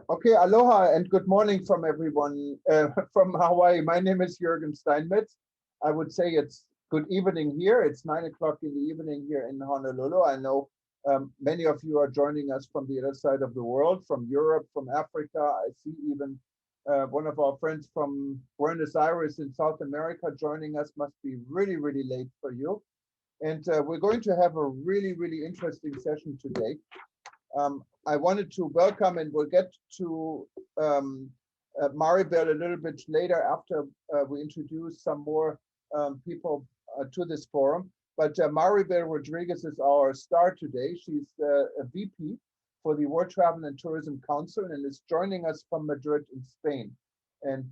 Okay, aloha and good morning from everyone from Hawaii. My name is Jürgen Steinmetz. I would say it's good evening here. It's 9 o'clock in the evening here in Honolulu. I know many of you are joining us from the other side of the world, from Europe, from Africa. I see even one of our friends from Buenos Aires in South America joining us. Must be really, really late for you. And we're going to have a really, really interesting session today. I wanted to welcome, and we'll get to Maribel a little bit later after we introduce some more people to this forum. But Maribel Rodriguez is our star today. She's a VP for the World Travel and Tourism Council and is joining us from Madrid in Spain. And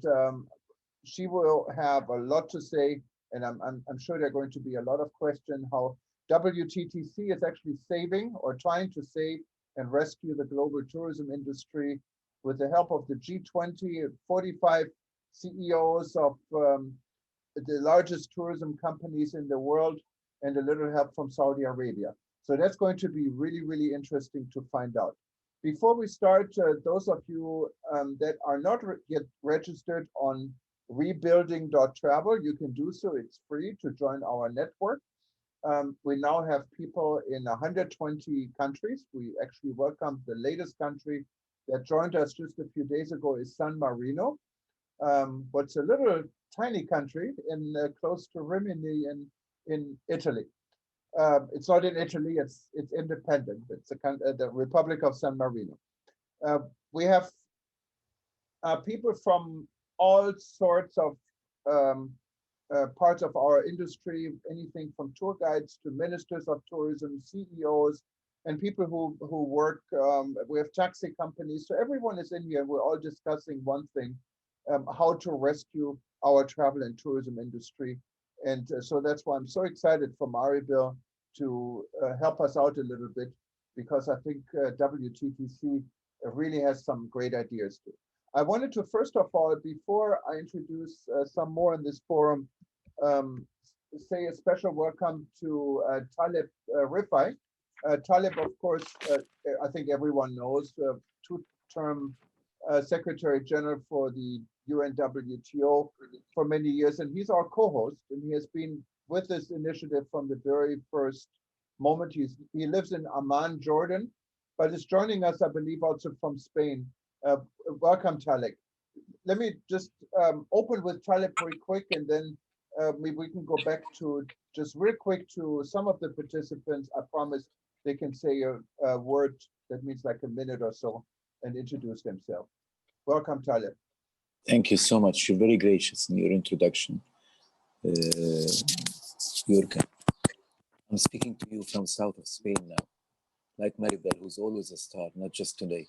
she will have a lot to say, and I'm sure there are going to be a lot of questions how WTTC is actually saving or trying to save and rescue the global tourism industry with the help of the G20, 45 CEOs of the largest tourism companies in the world, and a little help from Saudi Arabia. So that's going to be really, really interesting to find out. Before we start, those of you that are not yet registered on rebuilding.travel, you can do so. It's free to join our network. We now have people in 120 countries. We actually welcomed the latest country that joined us just a few days ago is San Marino. What's a little tiny country in close to Rimini in Italy. It's not in Italy, it's independent. It's the Republic of San Marino. We have people from all sorts of parts of our industry, anything from tour guides to ministers of tourism, CEOs, and people who work. We have taxi companies, so everyone is in here. We're all discussing one thing: how to rescue our travel and tourism industry. And so that's why I'm so excited for Maribel to help us out a little bit, because I think WTTC really has some great ideas too. I wanted to, first of all, before I introduce some more in this forum, say a special welcome to Taleb Rifai. Taleb, of course, I think everyone knows, two-term Secretary-General for the UNWTO for many years, and he's our co-host, and he has been with this initiative from the very first moment. He lives in Amman, Jordan, but is joining us, I believe, also from Spain. Welcome, Taleb. Let me just open with Taleb very quick, and then maybe we can go back to just real quick to some of the participants. I promise they can say a word that means like a minute or so and introduce themselves. Welcome, Taleb. Thank you so much. You're very gracious in your introduction, Jürgen. I'm speaking to you from south of Spain now, like Maribel, who's always a star, not just today.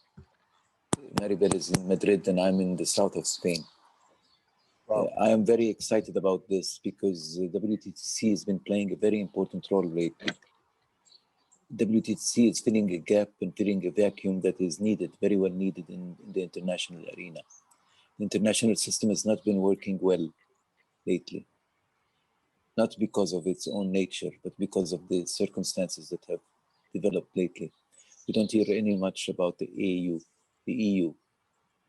Maribel is in Madrid and I'm in the south of Spain. Wow. I am very excited about this because WTTC has been playing a very important role lately. WTTC is filling a gap and filling a vacuum that is needed, very well needed in the international arena. The international system has not been working well lately, not because of its own nature, but because of the circumstances that have developed lately. We don't hear any much about the AU, the EU,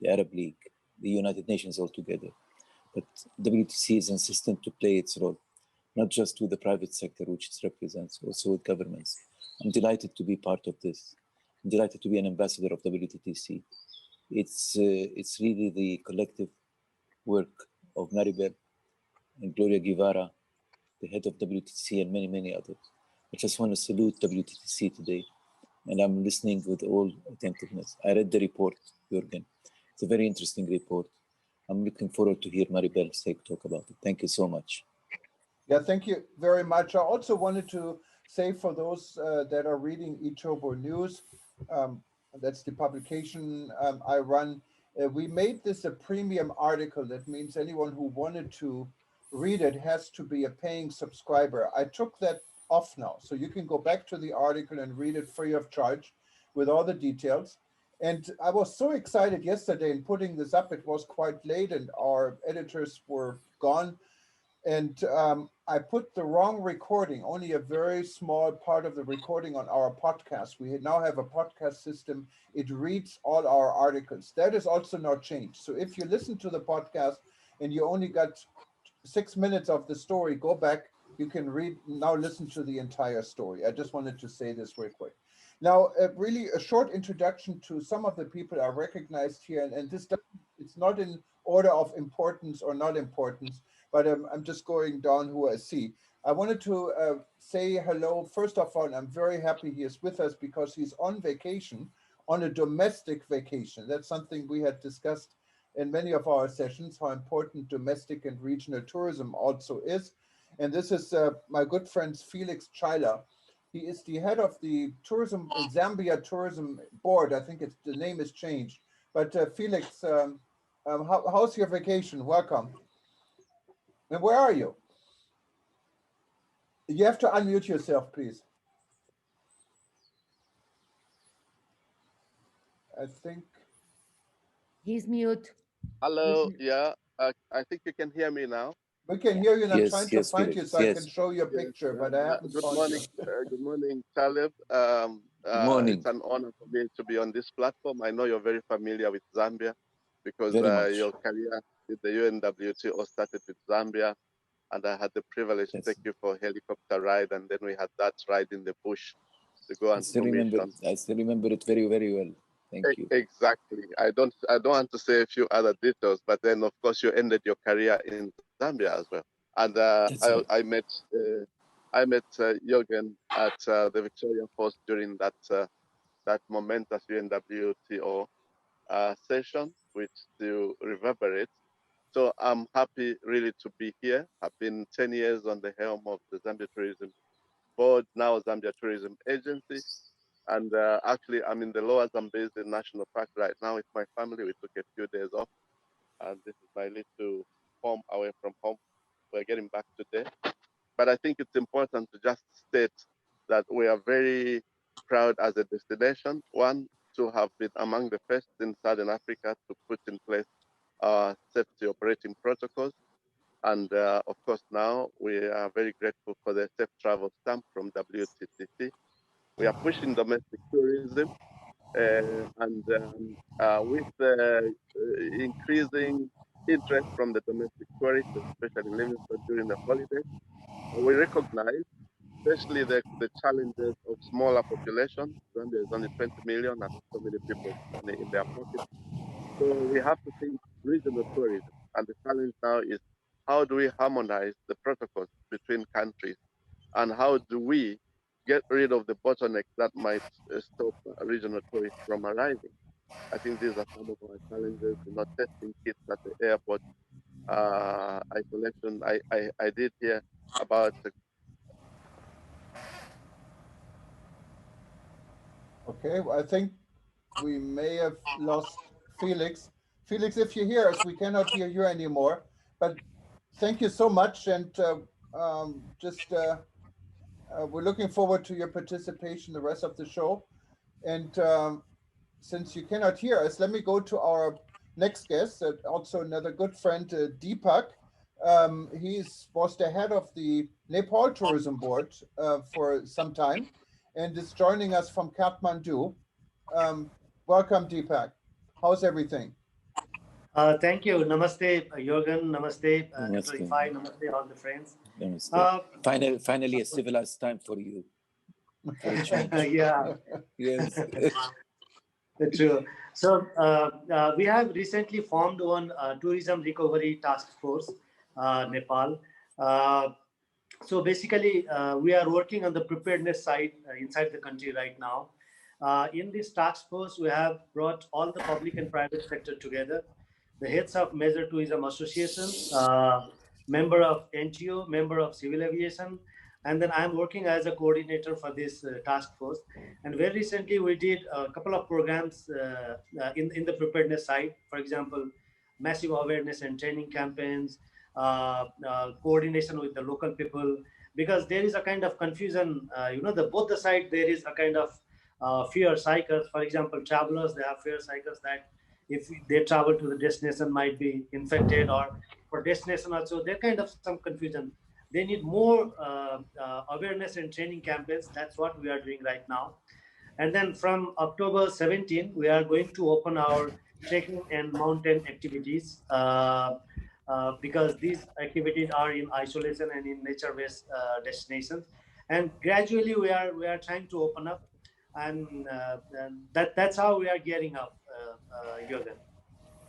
the Arab League, the United Nations altogether. But WTC is insistent to play its role, not just with the private sector, which it represents, also with governments. I'm delighted to be part of this. I'm delighted to be an ambassador of WTTC. It's really the collective work of Maribel and Gloria Guevara, the head of WTTC, and many, many others. I just want to salute WTTC today, and I'm listening with all attentiveness. I read the report, Jürgen. It's a very interesting report. I'm looking forward to hear Maribel talk about it. Thank you so much. Yeah, thank you very much. I also wanted to say for those that are reading Itobo News, that's the publication I run, we made this a premium article. That means anyone who wanted to read it has to be a paying subscriber. I took that off now, so you can go back to the article and read it free of charge with all the details. And I was so excited yesterday in putting this up. It was quite late and our editors were gone. And I put the wrong recording, only a very small part of the recording on our podcast. We now have a podcast system. It reads all our articles. That is also not changed. So if you listen to the podcast and you only got 6 minutes of the story, go back. You can now listen to the entire story. I just wanted to say this real quick. Now, really a short introduction to some of the people are recognized here, and this it's not in order of importance or not importance, but I'm just going down who I see. I wanted to say hello. First of all, I'm very happy he is with us because he's on vacation, on a domestic vacation. That's something we had discussed in many of our sessions, how important domestic and regional tourism also is. And this is my good friend Felix Chila. He is the head of the tourism Zambia Tourism Board. I think the name is changed. But Felix, how's your vacation? Welcome. And where are you? You have to unmute yourself, please. I think he's mute. Hello. Yeah, I think you can hear me now. we can hear you, and I'm Yes, trying yes, to find Felix, you so I yes. can show you a picture, but I haven't Good found morning. you. Good morning, Taleb. Morning. It's an honor for me to be on this platform. I know you're very familiar with Zambia because Very much. your career with the UNWTO started with Zambia, and I had the privilege to Yes. take you for a helicopter ride, and then we had that ride in the bush to go I on still formation. remember it very, very well. Thank you. Exactly. I don't want to say a few other details, but then of course you ended your career in Zambia as well. And Right. I met Jürgen at the Victoria Falls during that momentous UNWTO session, which still reverberates. So I'm happy really to be here. I've been 10 years on the helm of the Zambia Tourism Board, now Zambia Tourism Agency. And actually, I'm in the Lower Zambezi National Park right now with my family. We took a few days off, and this is my little home away from home. We're getting back today. But I think it's important to just state that we are very proud as a destination, one, to have been among the first in Southern Africa to put in place safety operating protocols. And of course, now we are very grateful for the safe travel stamp from WTTC. We are pushing domestic tourism, and with increasing interest from the domestic tourists, especially Livingstone during the holidays, we recognize especially the challenges of smaller population. Zambia is only 20 million and so many people money in their pockets. So we have to think regional tourism. And the challenge now is how do we harmonize the protocols between countries, and how do we get rid of the bottlenecks that might stop regional tourists from arriving? I think these are some of our challenges. Not testing kits at the airport, isolation. I did hear about. Okay, well, I think we may have lost Felix. Felix, if you hear us, we cannot hear you anymore. But thank you so much, and we're looking forward to your participation the rest of the show. And since you cannot hear us, let me go to our next guest, also another good friend, Deepak. He was the head of the Nepal Tourism Board for some time and is joining us from Kathmandu. Welcome, Deepak. How's everything? Thank you. Namaste, Jürgen. Namaste, Namaste. Dr. Rifai. Namaste, all the friends. Namaste. Finally, a civilized time for you. For a change. Yeah. Yes. True. So we have recently formed one tourism recovery task force, Nepal. So basically, we are working on the preparedness side inside the country right now. In this task force, we have brought all the public and private sector together, the heads of major tourism associations, member of NGO, member of civil aviation, and then I'm working as a coordinator for this task force. And very recently, we did a couple of programs in the preparedness side. For example, massive awareness and training campaigns, coordination with the local people, because there is a kind of confusion, both the side, there is a kind of fear cycles. For example, travelers, they have fear cycles that if they travel to the destination might be infected, or for destination also, there kind of some confusion. they need more awareness and training campaigns. That's what we are doing right now. And then from October 17, we are going to open our trekking and mountain activities because these activities are in isolation and in nature-based destinations. And gradually we are trying to open up, and that's how we are gearing up, Jürgen.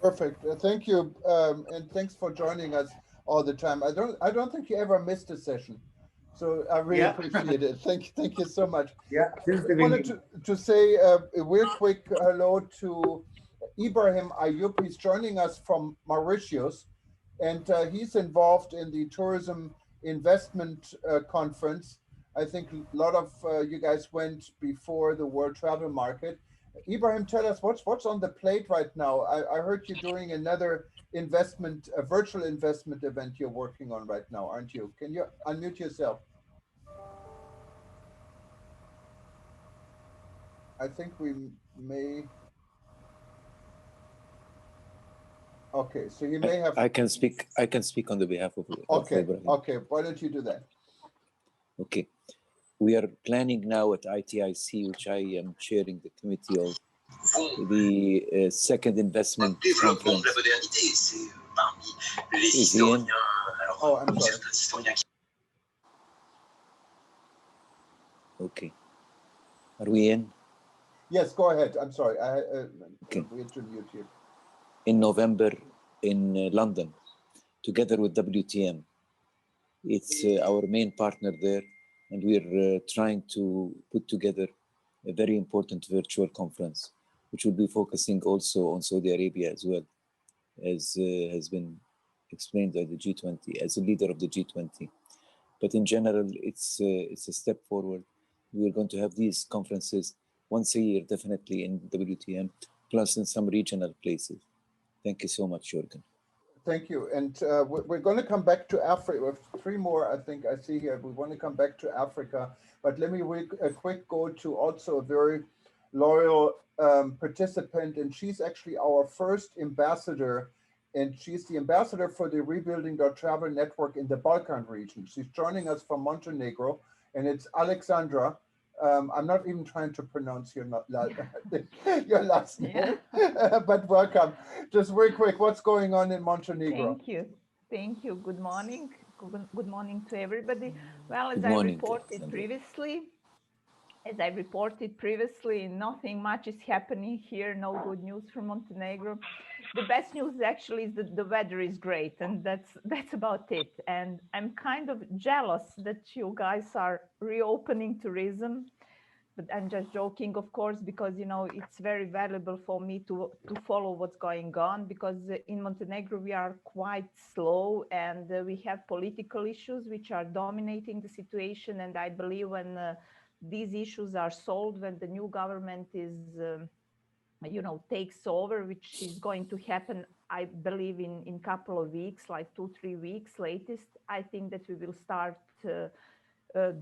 Perfect. Thank you, and thanks for joining us all the time. I don't think you ever missed a session, so I really appreciate it. Thank you so much. Yeah, I wanted to say a real quick hello to Ibrahim Ayub. He's joining us from Mauritius, and he's involved in the tourism investment conference. I think a lot of you guys went before the World Travel Market. Ibrahim, tell us what's on the plate right now. I heard you're doing another investment, a virtual investment event you're working on right now, aren't you? Can you unmute yourself? I think we may. Okay, so you may have. I can speak on the behalf of. Okay. Ibrahim. Okay. Why don't you do that? Okay. We are planning now at ITIC, which I am chairing the committee of, the second investment conference. Is he in? Oh, I'm sorry. Okay. Are we in? Yes, go ahead. I'm sorry. Okay. We introduced you. In November in London, together with WTM. It's our main partner there, and we're trying to put together a very important virtual conference, which will be focusing also on Saudi Arabia as well, as has been explained by the G20, as a leader of the G20. But in general, it's a step forward. We're going to have these conferences once a year, definitely in WTM, plus in some regional places. Thank you so much, Jürgen. Thank you. And we're going to come back to Africa. We have three more, I think I see here. We want to come back to Africa. But let me a quick go to also a very loyal participant. And she's actually our first ambassador. And she's the ambassador for the rebuilding.travel network in the Balkan region. She's joining us from Montenegro. And it's Alexandra. I'm not even trying to pronounce your last name, but welcome. Just very quick, what's going on in Montenegro? Thank you. Good morning. Good morning to everybody. Well, as I reported previously, nothing much is happening here. No good news from Montenegro. The best news actually is that the weather is great, and that's about it. And I'm kind of jealous that you guys are reopening tourism, but I'm just joking, of course, because it's very valuable for me to follow what's going on, because in Montenegro we are quite slow, and we have political issues which are dominating the situation. And I believe when these issues are solved, when the new government is takes over, which is going to happen, I believe in couple of weeks, like 2-3 weeks latest, I think that we will start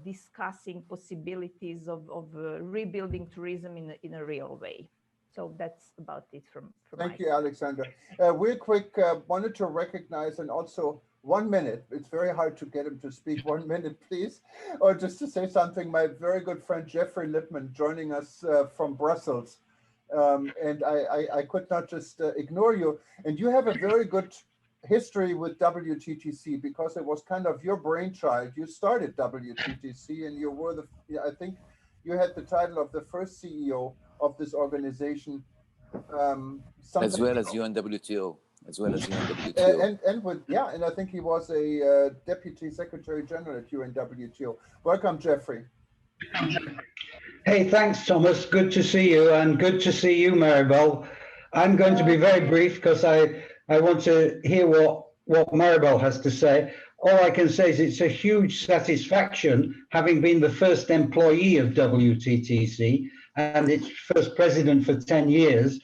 discussing possibilities of rebuilding tourism in a real way. So that's about it from Thank you, Alexandra. Real quick, wanted to recognize, and also 1 minute, it's very hard to get him to speak. 1 minute, please. Or just to say something, my very good friend Jeffrey Lippman joining us from Brussels. And I could not just ignore you. And you have a very good history with WTTC, because it was kind of your brainchild. You started WTTC, and you were I think you had the title of the first CEO of this organization. As well as UNWTO. And I think he was a Deputy Secretary-General at UNWTO. Welcome, Jeffrey. Hey, thanks, Thomas. Good to see you, and good to see you, Maribel. I'm going to be very brief because I want to hear what Maribel has to say. All I can say is it's a huge satisfaction, having been the first employee of WTTC and its first president for 10 years,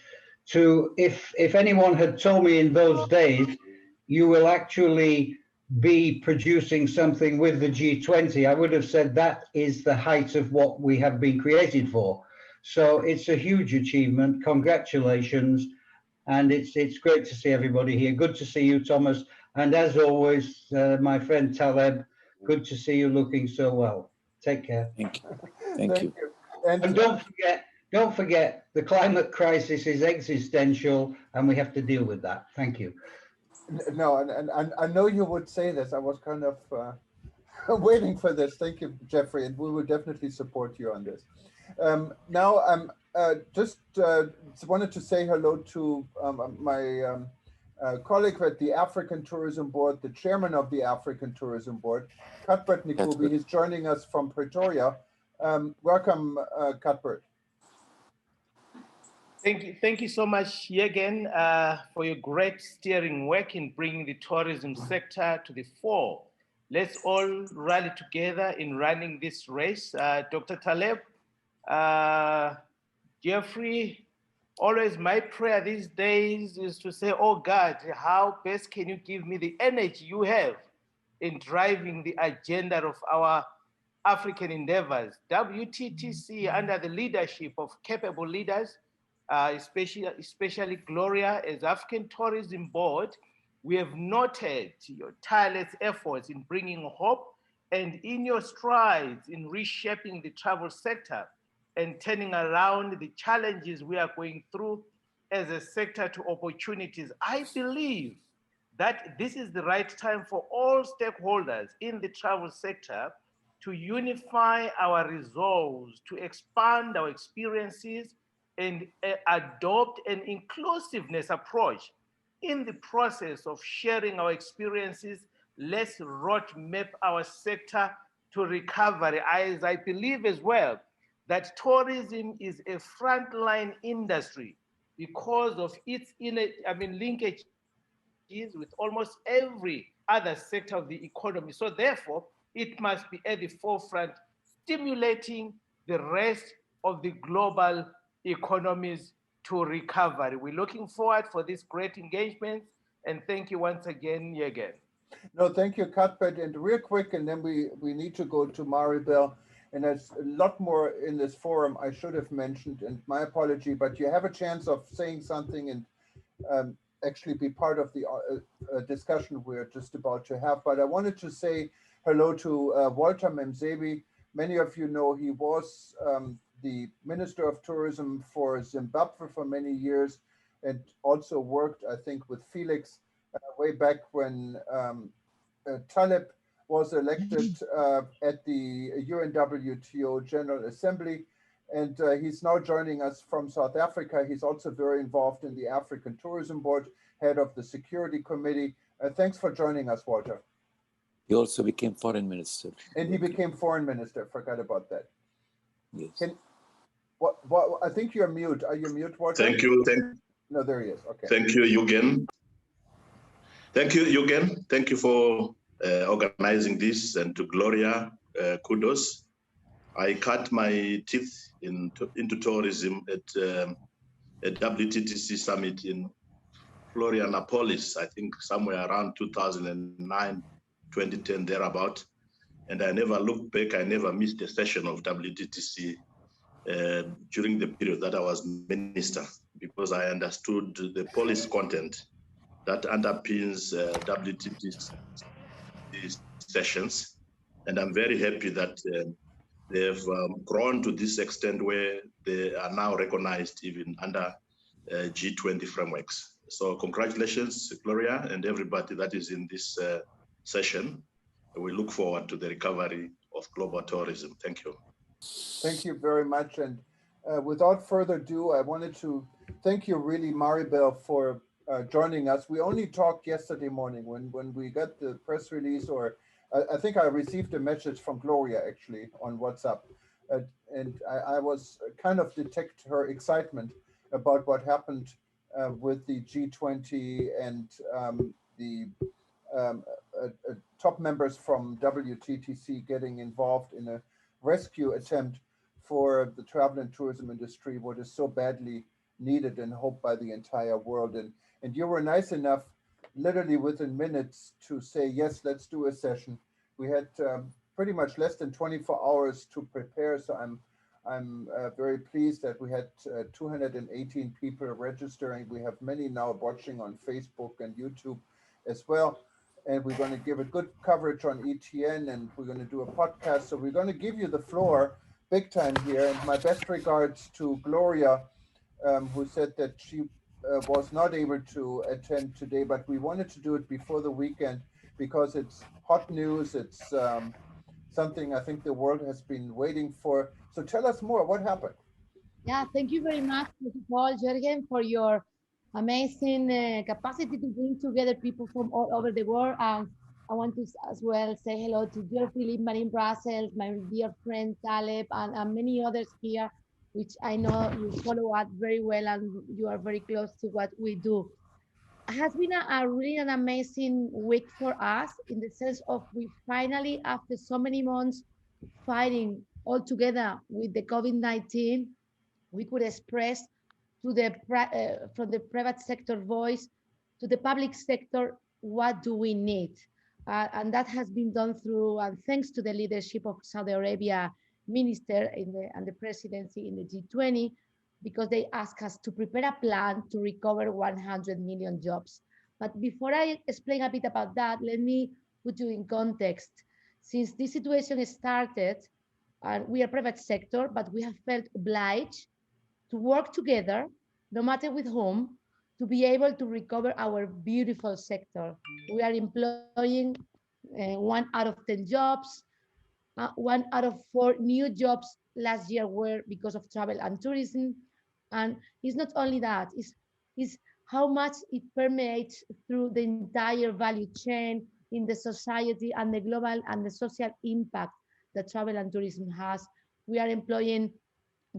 to, if anyone had told me in those days, you will actually be producing something with the G20, I would have said that is the height of what we have been created for. So it's a huge achievement. Congratulations. And it's great to see everybody here. Good to see you, Thomas. And as always, my friend Taleb, Good to see you looking so well. Take care. Thank you. Thank you. And don't forget, the climate crisis is existential, and we have to deal with that. Thank you. No, and I know you would say this. I was kind of waiting for this. Thank you, Jeffrey, and we will definitely support you on this. Now, I'm just wanted to say hello to my colleague at the African Tourism Board, the chairman of the African Tourism Board, Cuthbert Nkubi. He's joining us from Pretoria. Welcome, Cuthbert. Thank you so much, Jürgen, for your great steering work in bringing the tourism sector to the fore. Let's all rally together in running this race. Dr. Taleb, Jeffrey, always my prayer these days is to say, oh God, how best can you give me the energy you have in driving the agenda of our African endeavors? WTTC, under the leadership of capable leaders, especially Gloria as African Tourism Board, we have noted your tireless efforts in bringing hope and in your strides in reshaping the travel sector and turning around the challenges we are going through as a sector to opportunities. I believe that this is the right time for all stakeholders in the travel sector to unify our resolves, to expand our experiences and adopt an inclusiveness approach. In the process of sharing our experiences, let's roadmap our sector to recovery. As I believe as well that tourism is a frontline industry because of its linkages with almost every other sector of the economy. So therefore, it must be at the forefront, stimulating the rest of the global economies to recovery. We're looking forward for this great engagement, and thank you once again, Jürgen. No, thank you, Cuthbert. And real quick, and then we need to go to Maribel. And there's a lot more in this forum I should have mentioned, and my apology, but you have a chance of saying something and actually be part of the discussion we're just about to have. But I wanted to say hello to Walter Memzabi. Many of you know he was the Minister of Tourism for Zimbabwe for many years, and also worked, I think, with Felix way back when Taleb was elected at the UNWTO General Assembly. And he's now joining us from South Africa. He's also very involved in the African Tourism Board, head of the Security Committee. Thanks for joining us, Walter. He also became foreign minister. And he became foreign minister, forgot about that. Yes. What, I think you're mute. Are you mute, Walter? Thank you. No, there he is. Okay. Thank you, Jürgen. Thank you, Jürgen. Thank you for organizing this, and to Gloria, kudos. I cut my teeth into tourism at a WTTC summit in Florianopolis, I think somewhere around 2009, 2010, thereabout. And I never looked back. I never missed a session of WTTC during the period that I was minister, because I understood the policy content that underpins WTTC sessions. And I'm very happy that they've grown to this extent where they are now recognized even under G20 frameworks. So congratulations, Gloria, and everybody that is in this session. We look forward to the recovery of global tourism. Thank you. Thank you very much. And without further ado, I wanted to thank you really, Maribel, for joining us. We only talked yesterday morning when we got the press release, or I think I received a message from Gloria actually on WhatsApp. And I was kind of detect her excitement about what happened with the G20 and the top members from WTTC getting involved in a rescue attempt for the travel and tourism industry, what is so badly needed and hoped by the entire world. And you were nice enough, literally within minutes, to say, yes, let's do a session. We had pretty much less than 24 hours to prepare, so I'm very pleased that we had 218 people registering. We have many now watching on Facebook and YouTube as well. and we're going to give a good coverage on ETN, and we're going to do a podcast. So we're going to give you the floor big time here. And my best regards to Gloria, who said that she was not able to attend today, but we wanted to do it before the weekend because it's hot news. It's something I think the world has been waiting for. So tell us more, what happened? Yeah, thank you very much, first of all, Jürgen, for your amazing capacity to bring together people from all over the world. And I want to as well say hello to dear Philip in Brussels, my dear friend Taleb, and many others here, which I know you follow us very well and you are very close to what we do. It has been a really an amazing week for us in the sense of we finally, after so many months fighting all together with the COVID-19, we could express to the from the private sector voice to the public sector, what do we need? And that has been done through, and thanks to the leadership of Saudi Arabia minister and the presidency in the G20, because they asked us to prepare a plan to recover 100 million jobs. But before I explain a bit about that, let me put you in context. Since this situation started, and we are private sector, but we have felt obliged to work together, no matter with whom, to be able to recover our beautiful sector. We are employing 1 out of 10 jobs. 1 out of 4 new jobs last year were because of travel and tourism. And it's not only that, it's how much it permeates through the entire value chain in the society and the global and the social impact that travel and tourism has. We are employing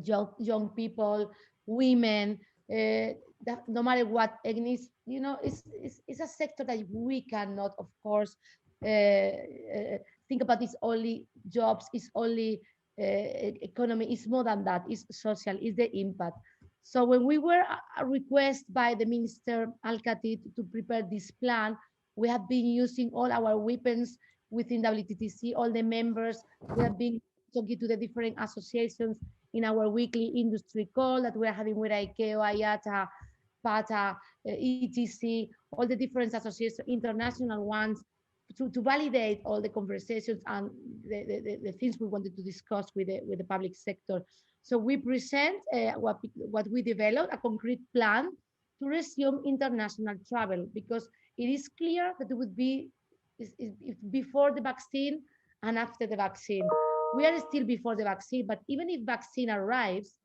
young people, women, no matter what ethnic, it's a sector that we cannot, of course, think about. It's only jobs, it's only economy, it's more than that, it's social, it's the impact. So when we were requested by the Minister Al-Khatib to prepare this plan, we have been using all our weapons within WTTC, all the members. We have been talking to the different associations in our weekly industry call that we're having with ICAO, IATA, PATA, ETC, all the different associations, international ones, to validate all the conversations and the things we wanted to discuss with the public sector. So we present what we developed, a concrete plan to resume international travel, because it is clear that it would be before the vaccine and after the vaccine. We are still before the vaccine, but even if vaccine arrives,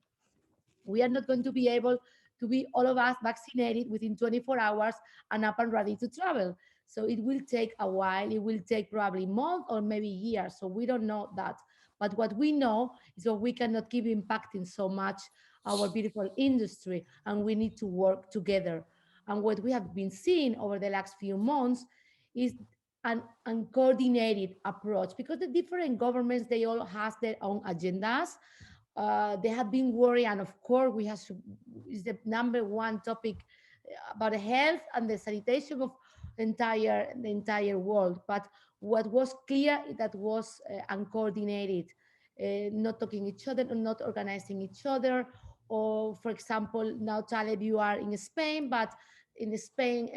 we are not going to be able to be all of us vaccinated within 24 hours and up and ready to travel. So it will take a while. It will take probably months or maybe years. So we don't know that. But what we know is that we cannot keep impacting so much our beautiful industry, and we need to work together. And what we have been seeing over the last few months is an uncoordinated approach, because the different governments, they all have their own agendas. They have been worried, and of course we have is the number one topic about health and the sanitation of the entire world. But what was clear, that was uncoordinated, not talking each other, not organizing each other. Or for example, now Taleb, you are in Spain, but in Spain,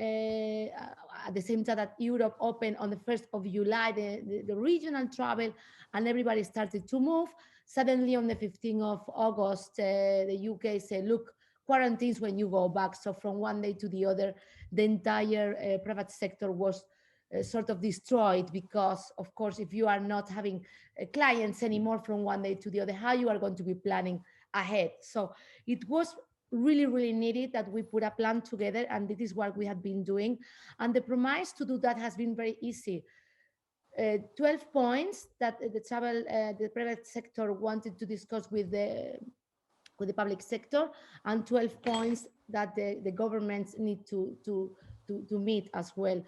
at the same time that Europe opened on the 1st of July, the regional travel, and everybody started to move. Suddenly on the 15th of August, the UK said, look, quarantines when you go back. So from one day to the other, the entire private sector was sort of destroyed, because of course, if you are not having clients anymore from one day to the other, how you are going to be planning ahead? So it was really, really needed that we put a plan together, and this is what we have been doing. And the promise to do that has been very easy. 12 points that the private sector wanted to discuss with the public sector, and 12 points that the governments need to meet as well.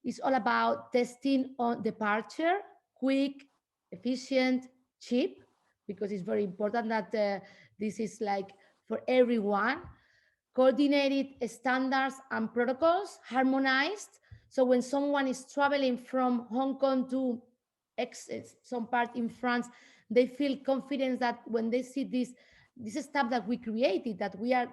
It's all about testing on departure, quick, efficient, cheap, because it's very important that this is like for everyone. Coordinated standards and protocols, harmonized. So when someone is traveling from Hong Kong to some part in France, they feel confident that when they see this stuff that we created, that we are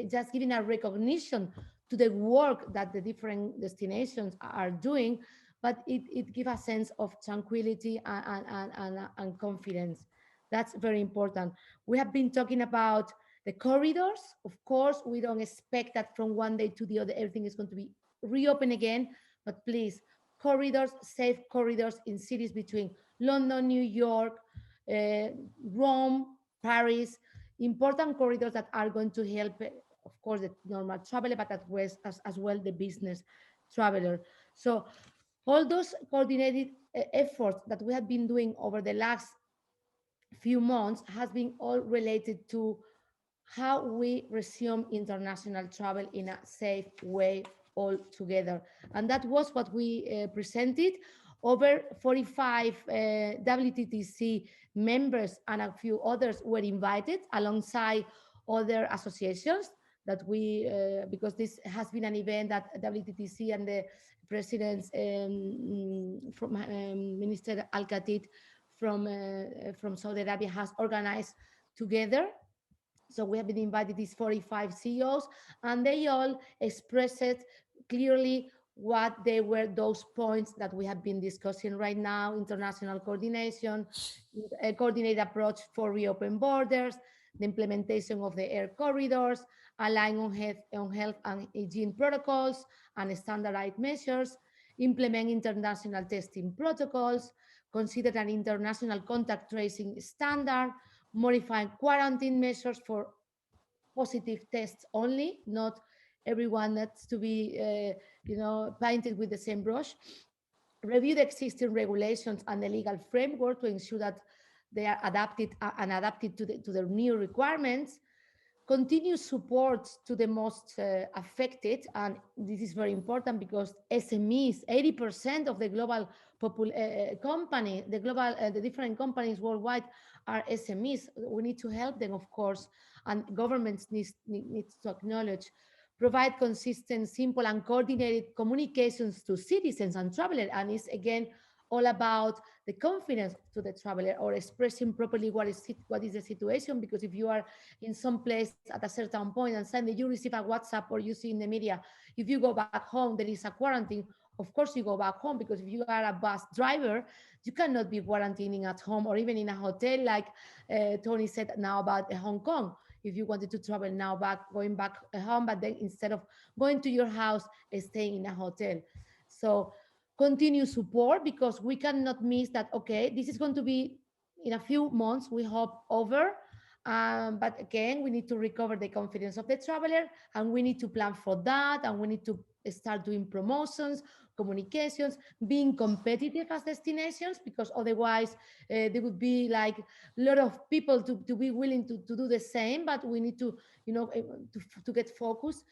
just giving a recognition to the work that the different destinations are doing, but it gives a sense of tranquility and confidence. That's very important. We have been talking about the corridors. Of course, we don't expect that from one day to the other everything is going to be reopened again, but please, corridors, safe corridors in cities between London, New York, Rome, Paris, important corridors that are going to help, of course, the normal traveler, but as well the business traveler. So all those coordinated efforts that we have been doing over the last few months has been all related to how we resume international travel in a safe way all together. And that was what we presented. Over 45 WTTC members and a few others were invited alongside other associations that we, because this has been an event that WTTC and the president's from Minister Al-Khatib from Saudi Arabia has organized together. So we have been invited these 45 CEOs, and they all expressed clearly what they were those points that we have been discussing right now: international coordination, a coordinated approach for reopen borders, the implementation of the air corridors, align on health and hygiene protocols and standardized measures, implement international testing protocols, consider an international contact tracing standard, modify quarantine measures for positive tests only, not everyone needs to be, painted with the same brush. Review the existing regulations and the legal framework to ensure that they are adapted to the new requirements. Continue support to the most affected, and this is very important because SMEs, 80% of the global company, the different companies worldwide are SMEs. We need to help them, of course, and governments need to acknowledge. Provide consistent, simple, and coordinated communications to citizens and travelers, and it's again all about the confidence to the traveler, or expressing properly what is the situation. Because if you are in some place at a certain point and suddenly you receive a WhatsApp or you see in the media, if you go back home, there is a quarantine, of course you go back home, because if you are a bus driver, you cannot be quarantining at home or even in a hotel, like Tony said now about Hong Kong. If you wanted to travel now going back home, but then instead of going to your house, staying in a hotel. So continue support, because we cannot miss that. Okay, this is going to be in a few months, we hope, over, but again, we need to recover the confidence of the traveler, and we need to plan for that, and we need to start doing promotions, communications, being competitive as destinations, because otherwise there would be like a lot of people to be willing to do the same, but we need to to get focused.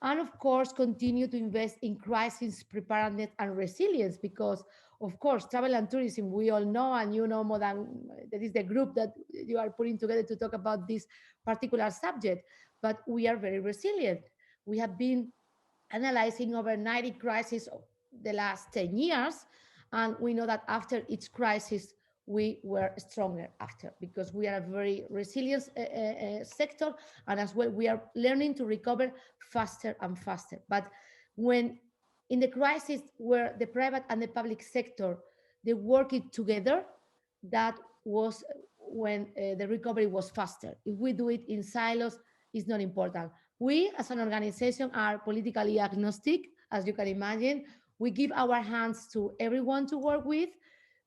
And of course, continue to invest in crisis preparedness and resilience, because of course, travel and tourism, we all know, and you know more than that is the group that you are putting together to talk about this particular subject, but we are very resilient. We have been analyzing over 90 crises of the last 10 years, and we know that after each crisis, we were stronger after, because we are a very resilient sector, and as well we are learning to recover faster and faster. But when in the crisis where the private and the public sector, they worked together, that was when the recovery was faster. If we do it in silos, it's not important. We as an organization are politically agnostic, as you can imagine. We give our hands to everyone to work with,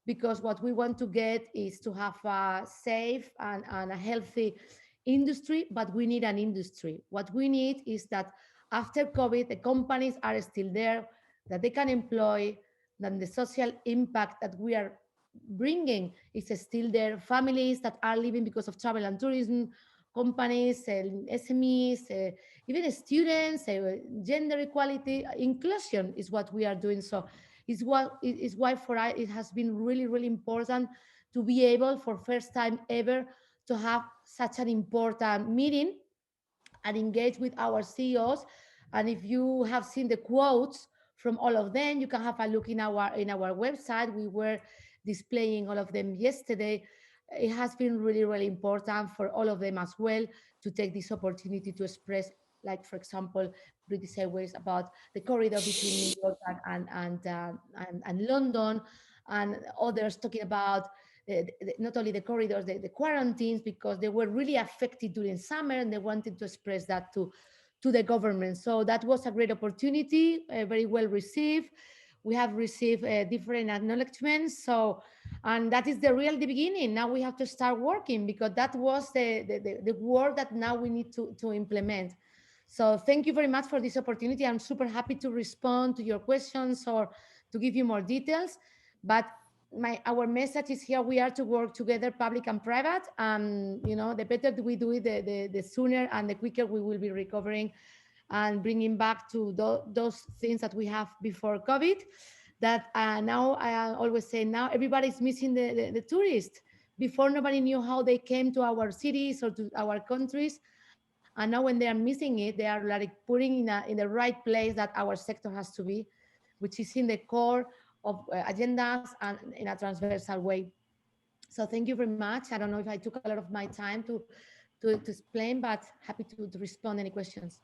because what we want to get is to have a safe and a healthy industry, but we need an industry. What we need is that after COVID, the companies are still there, that they can employ, that the social impact that we are bringing is still there. Families that are living because of travel and tourism, companies, SMEs, even students, gender equality, inclusion is what we are doing. So is why for us it has been really, really important to be able, for first time ever, to have such an important meeting and engage with our CEOs. And if you have seen the quotes from all of them, you can have a look in our website. We were displaying all of them yesterday. It has been really, really important for all of them as well to take this opportunity to express, like, for example, British Airways about the corridor between New York and London, and others talking about not only the corridors, the quarantines, because they were really affected during summer, and they wanted to express that to the government. So that was a great opportunity, very well received. We have received different acknowledgements. So, and that is the beginning. Now we have to start working, because that was the work that now we need to implement. So thank you very much for this opportunity. I'm super happy to respond to your questions or to give you more details. But our message is here: we are to work together, public and private. You know, the better we do it, the sooner and the quicker we will be recovering and bringing back to those things that we have before COVID. That now I always say, now everybody's missing the tourists. Before, nobody knew how they came to our cities or to our countries, and now when they are missing it, they are like putting in the right place that our sector has to be, which is in the core of agendas and in a transversal way. So thank you very much. I don't know if I took a lot of my time to explain, but happy to respond any questions.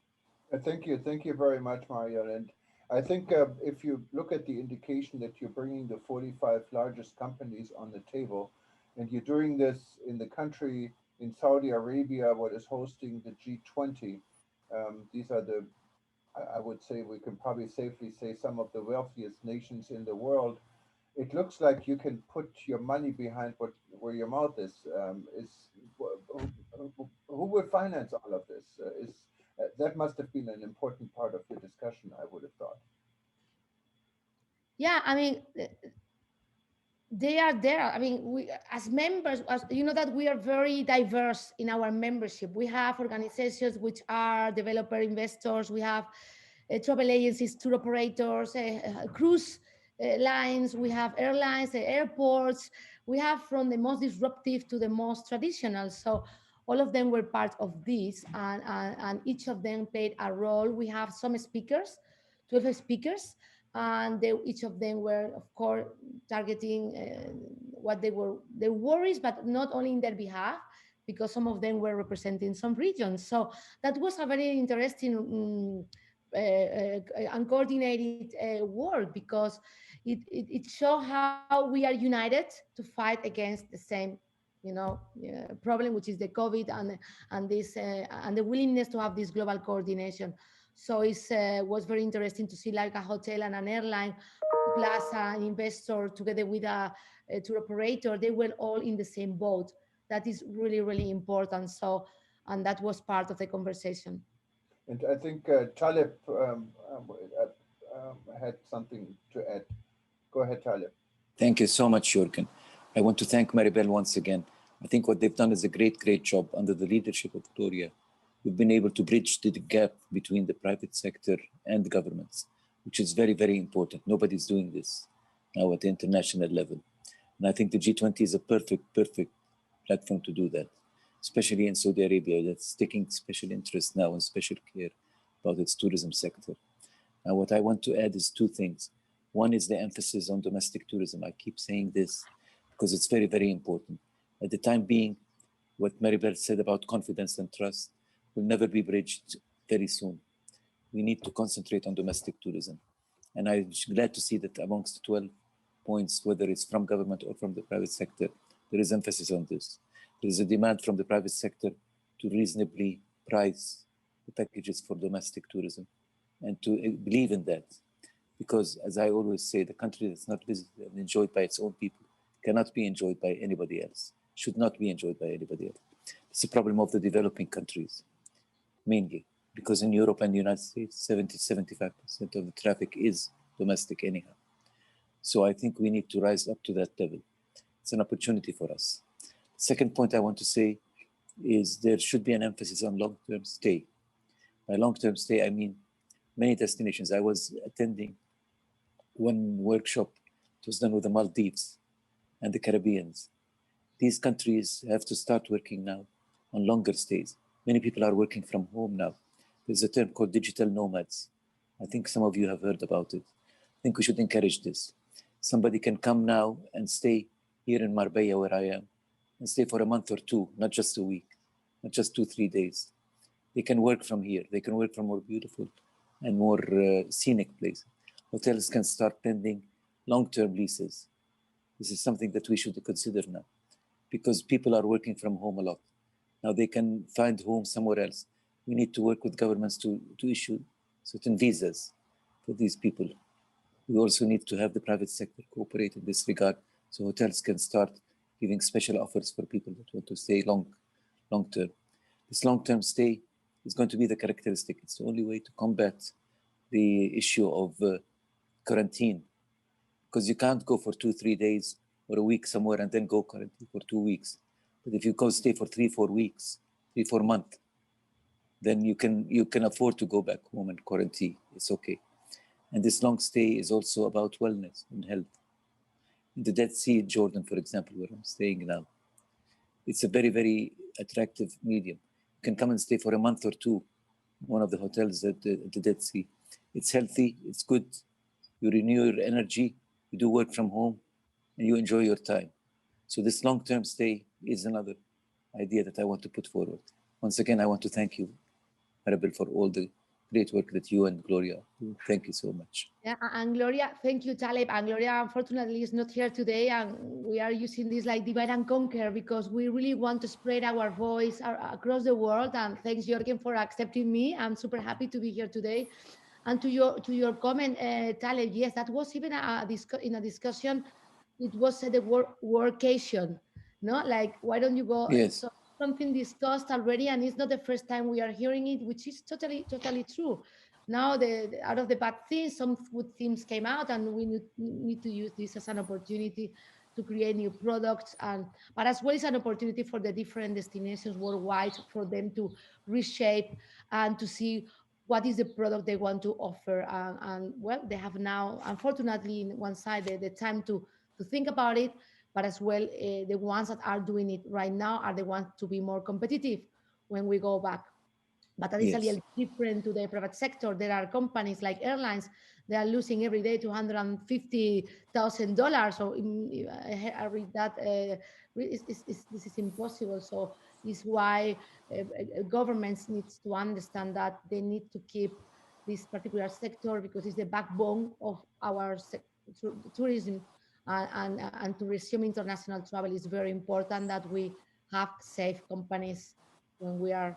Thank you very much, Mariel. And I think if you look at the indication that you're bringing the 45 largest companies on the table, and you're doing this in the country in Saudi Arabia, what is hosting the G20. These are I would say, we can probably safely say, some of the wealthiest nations in the world. It looks like you can put your money behind where your mouth is. Who would finance all of this? That must have been an important part of the discussion, I would have thought. Yeah, I mean, they are there. I mean, we as members, you know, that we are very diverse in our membership. We have organizations which are developer investors. We have travel agencies, tour operators, cruise lines. We have airlines, airports. We have from the most disruptive to the most traditional. So all of them were part of this, and each of them played a role. We have some speakers, 12 speakers, and each of them were, of course, targeting what their worries, but not only in their behalf, because some of them were representing some regions. So that was a very interesting uncoordinated work, because it showed how we are united to fight against the same, you know, problem, which is the COVID and this and the willingness to have this global coordination. So it was very interesting to see like a hotel and an airline plus an investor together with a tour operator. They were all in the same boat. That is really, really important. So, and that was part of the conversation. And I think Taleb had something to add. Go ahead, Taleb. Thank you so much, Jürgen. I want to thank Maribel once again. I think what they've done is a great, great job under the leadership of Gloria. We've been able to bridge the gap between the private sector and the governments, which is very, very important. Nobody's doing this now at the international level. And I think the G20 is a perfect platform to do that, especially in Saudi Arabia, that's taking special interest now and special care about its tourism sector. Now, what I want to add is two things. One is the emphasis on domestic tourism. I keep saying this because it's very, very important. At the time being, what Maribel said about confidence and trust will never be bridged very soon. We need to concentrate on domestic tourism. And I'm glad to see that amongst 12 points, whether it's from government or from the private sector, there is emphasis on this. There is a demand from the private sector to reasonably price the packages for domestic tourism and to believe in that. Because as I always say, the country that's not visited and enjoyed by its own people cannot be enjoyed by anybody else, should not be enjoyed by anybody else. It's a problem of the developing countries, mainly, because in Europe and the United States, 70-75% of the traffic is domestic anyhow. So I think we need to rise up to that level. It's an opportunity for us. The second point I want to say is there should be an emphasis on long-term stay. By long-term stay, I mean many destinations. I was attending one workshop. It was done with the Maldives and the Caribbeans. These countries have to start working now on longer stays. Many people are working from home now. There's a term called digital nomads. I think some of you have heard about it. I think we should encourage this. Somebody can come now and stay here in Marbella, where I am, and stay for a month or two, not just a week, not just 2-3 days. They can work from here. They can work from more beautiful and more scenic places. Hotels can start pending long-term leases. This is something that we should consider now, because people are working from home a lot. Now they can find home somewhere else. We need to work with governments to issue certain visas for these people. We also need to have the private sector cooperate in this regard, so hotels can start giving special offers for people that want to stay long term. This long-term stay is going to be the characteristic. It's the only way to combat the issue of quarantine, because you can't go for 2-3 days or a week somewhere and then go quarantine for 2 weeks. But if you go stay for 3-4 weeks, 3-4 months, then you can afford to go back home and quarantine. It's okay. And this long stay is also about wellness and health. In the Dead Sea, Jordan, for example, where I'm staying now, it's a very, very attractive medium. You can come and stay for a month or two in one of the hotels at the Dead Sea. It's healthy, it's good. You renew your energy, you do work from home, and you enjoy your time. So this long-term stay is another idea that I want to put forward. Once again, I want to thank you, Maribel, for all the great work that you and Gloria do. Thank you so much. Yeah, and Gloria, thank you, Taleb. And Gloria, unfortunately, is not here today, and we are using this like divide and conquer because we really want to spread our voice across the world. And thanks, Jorgen, for accepting me. I'm super happy to be here today. And to your comment, Taleb, yes, that was even in a discussion. It was the word workation, no? Like, why don't you go? Yes. So something discussed already, and it's not the first time we are hearing it, which is totally true. Now, out of the bad things, some good things came out, and we need to use this as an opportunity to create new products, but as well as an opportunity for the different destinations worldwide for them to reshape and to see what is the product they want to offer. And well, they have now, unfortunately, in one side, the time to think about it, but as well, the ones that are doing it right now are the ones to be more competitive when we go back. But that is a little different to the private sector. There are companies like airlines, they are losing every day $250,000. So I read that this is impossible. So it's why governments needs to understand that they need to keep this particular sector because it's the backbone of our tourism. And to resume international travel is very important that we have safe companies when we are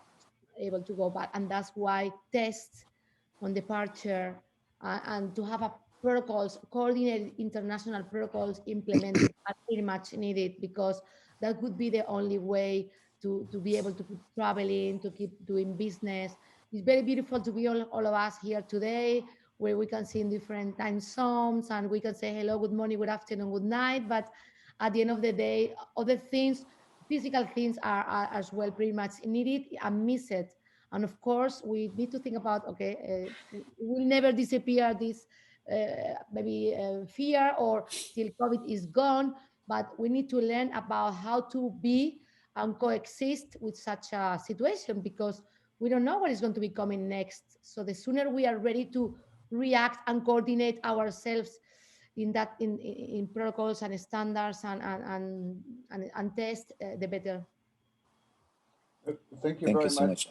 able to go back, and that's why tests on departure and to have a coordinated international protocols implemented are pretty much needed, because that would be the only way to be able to keep traveling, to keep doing business. It's very beautiful to be all of us here today, where we can see in different time zones and we can say hello, good morning, good afternoon, good night. But at the end of the day, other things, physical things are as well pretty much needed and missed. And of course, we need to think about, okay, we'll never disappear this fear or till COVID is gone, but we need to learn about how to be and coexist with such a situation, because we don't know what is going to be coming next. So the sooner we are ready to react and coordinate ourselves in protocols and standards and tests, the better. Thank you Thank very you so much.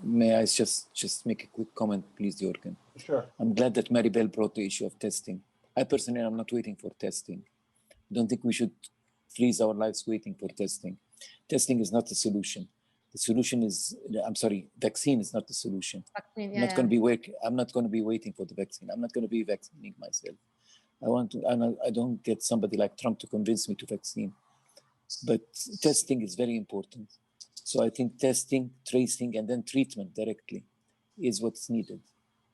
May I just make a quick comment, please, Jorgen? Sure. I'm glad that Maribel brought the issue of testing. I personally am not waiting for testing. I don't think we should freeze our lives waiting for testing. Testing is not the solution. The solution is, vaccine is not the solution. Vaccine, I'm not going to be waiting for the vaccine. I'm not going to be vaccinating myself. I don't get somebody like Trump to convince me to vaccine. But testing is very important. So I think testing, tracing, and then treatment directly is what's needed.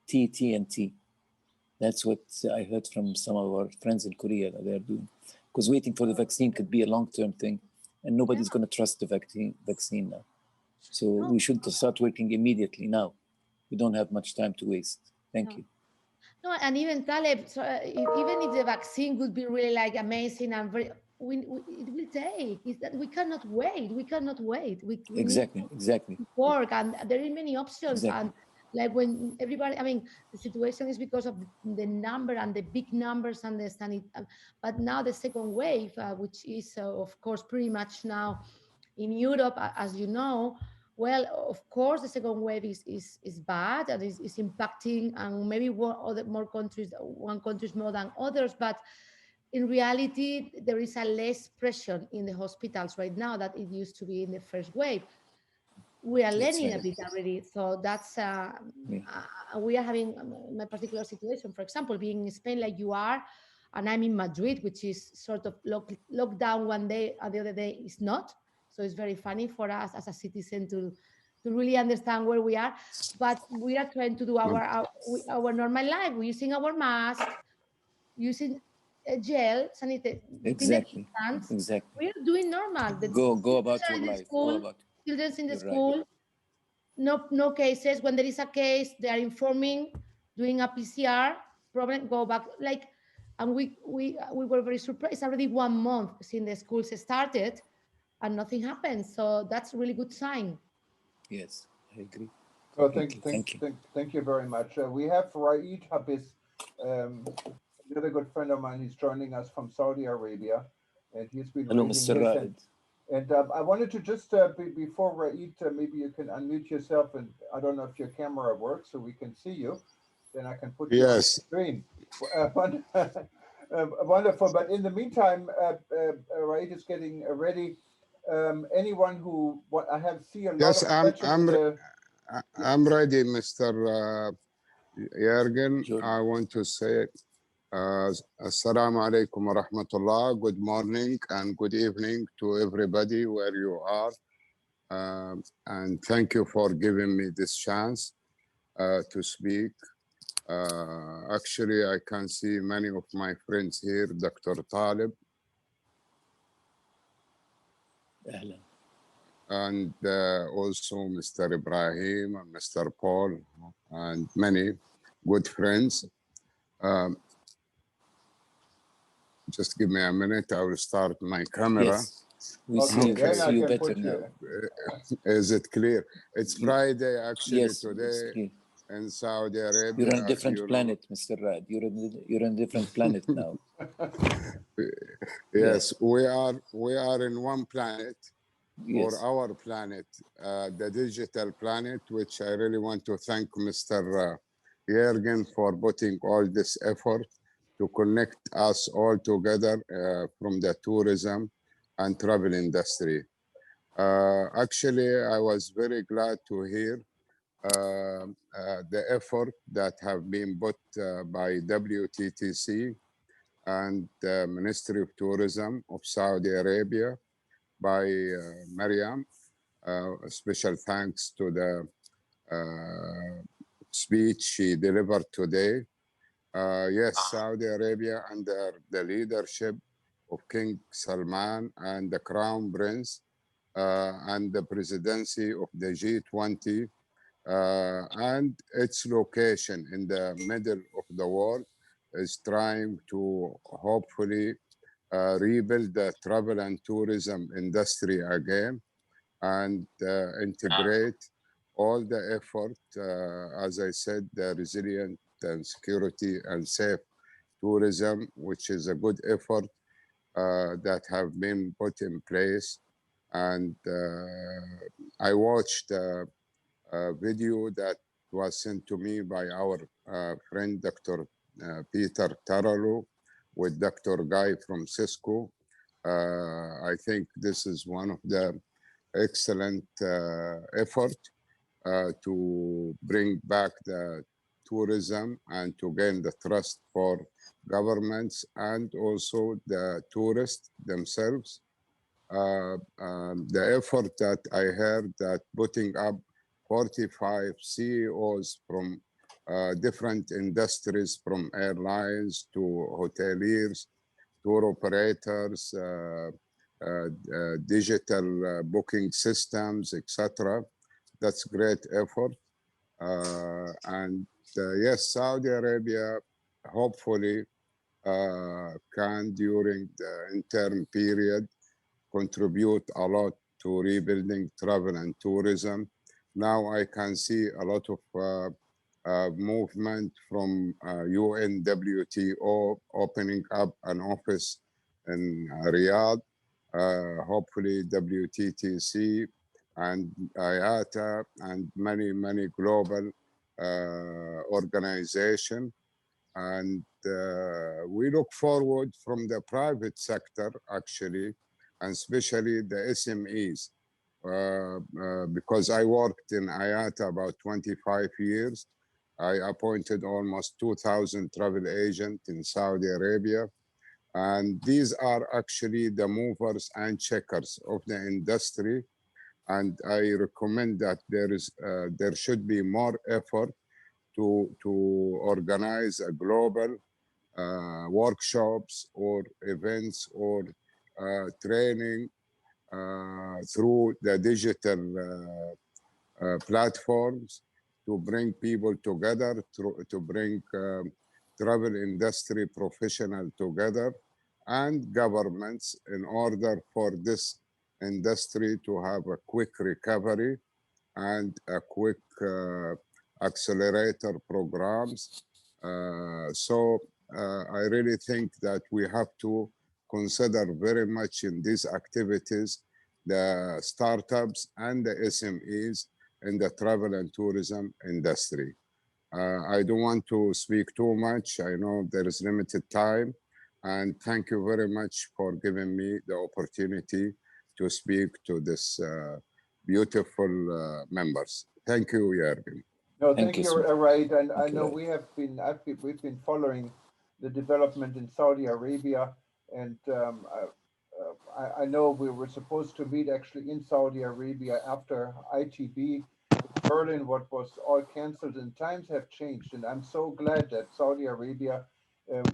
T. That's what I heard from some of our friends in Korea that they're doing. Because waiting for the vaccine could be a long-term thing, and nobody's going to trust the vaccine now. So we should start working immediately now. We don't have much time to waste. Thank you. No, and even Taleb, so even if the vaccine would be really like amazing and very, it will take. Is that we cannot wait. We cannot wait. We exactly. work, and there are many options. Exactly. And like when everybody, I mean, the situation is because of the number and the big numbers and but now the second wave, which is of course pretty much now in Europe, as you know, Well, of course, the second wave is bad and is impacting, and maybe more countries, one country more than others. But in reality, there is a less pressure in the hospitals right now that it used to be in the first wave. We are That's learning a right. bit already, so that's we are having my particular situation. For example, being in Spain like you are, and I'm in Madrid, which is sort of lockdown one day and the other day is not. So it's very funny for us as a citizen to really understand where we are. But we are trying to do our normal life. We're using our mask, using gel, Exactly. disinfectants. Exactly. We are doing normal. The Go about children your in the life. Go school, about. children's in the You're right. school. No cases. When there is a case, they are informing, doing a PCR problem, go back. Like, and we were very surprised. It's already 1 month since the schools started, and nothing happened. So that's a really good sign. Yes, I agree. So Completely. thank you very much. We have Raed Habis, another good friend of mine. He's joining us from Saudi Arabia, and he's been Hello, raising Mr. his Raed. hand. And I wanted to just, before Raed, maybe you can unmute yourself, and I don't know if your camera works so we can see you. Then I can put you on the screen. Wonderful. But in the meantime, Raed is getting ready. Anyone who I see a lot Yes, of questions. I'm ready, Mr. Jürgen. Sure. I want to say Assalamu alaikum wa rahmatullah. Good morning and good evening to everybody where you are. And thank you for giving me this chance to speak. Actually, I can see many of my friends here, Dr. Taleb, أهلا. and also Mr. Ibrahim and Mr. Paul, and many good friends. Just give me a minute. I will start my camera. Yes, we see you better now. Is it clear? It's Friday, actually, Yes, today in Saudi Arabia. You're on a different planet, Mr. Raed. You're on a different planet now. Yes, we are in one planet, yes. or our planet, the digital planet, which I really want to thank Mr. Jürgen for putting all this effort to connect us all together from the tourism and travel industry. Actually, I was very glad to hear the effort that have been put by WTTC and the Ministry of Tourism of Saudi Arabia by Mariam. Special thanks to the speech she delivered today. Yes, Saudi Arabia, under the leadership of King Salman and the Crown Prince and the presidency of the G20 and its location in the middle of the world, is trying to hopefully rebuild the travel and tourism industry again and integrate all the effort, as I said, the resilient and security and safe tourism, which is a good effort that have been put in place. And I watched a video that was sent to me by our friend, Dr. Peter Taralo, with Dr. Guy from Cisco. I think this is one of the excellent effort to bring back the tourism and to gain the trust for governments and also the tourists themselves. The effort that I heard that putting up 45 CEOs from different industries, from airlines to hoteliers, tour operators, digital booking systems, etc. That's great effort. And yes, Saudi Arabia hopefully can, during the interim period, contribute a lot to rebuilding travel and tourism. Now I can see a lot of movement from UNWTO opening up an office in Riyadh. Hopefully WTTC and IATA and many global organizations. And we look forward from the private sector, actually, and especially the SMEs, because I worked in IATA about 25 years. I appointed almost 2,000 travel agents in Saudi Arabia. And these are actually the movers and checkers of the industry. And I recommend that there should be more effort to organize a global workshops or events or training through the digital platforms to bring people together, to bring travel industry professionals together and governments in order for this industry to have a quick recovery and a quick accelerator programs. So I really think that we have to consider very much in these activities the startups and the SMEs in the travel and tourism industry. I don't want to speak too much. I know there is limited time. And thank you very much for giving me the opportunity to speak to this beautiful members. Thank you, Jürgen. No, thank you, right. And I know we've been following the development in Saudi Arabia, and I know we were supposed to meet actually in Saudi Arabia after ITB Berlin, what was all canceled, and times have changed. And I'm so glad that Saudi Arabia,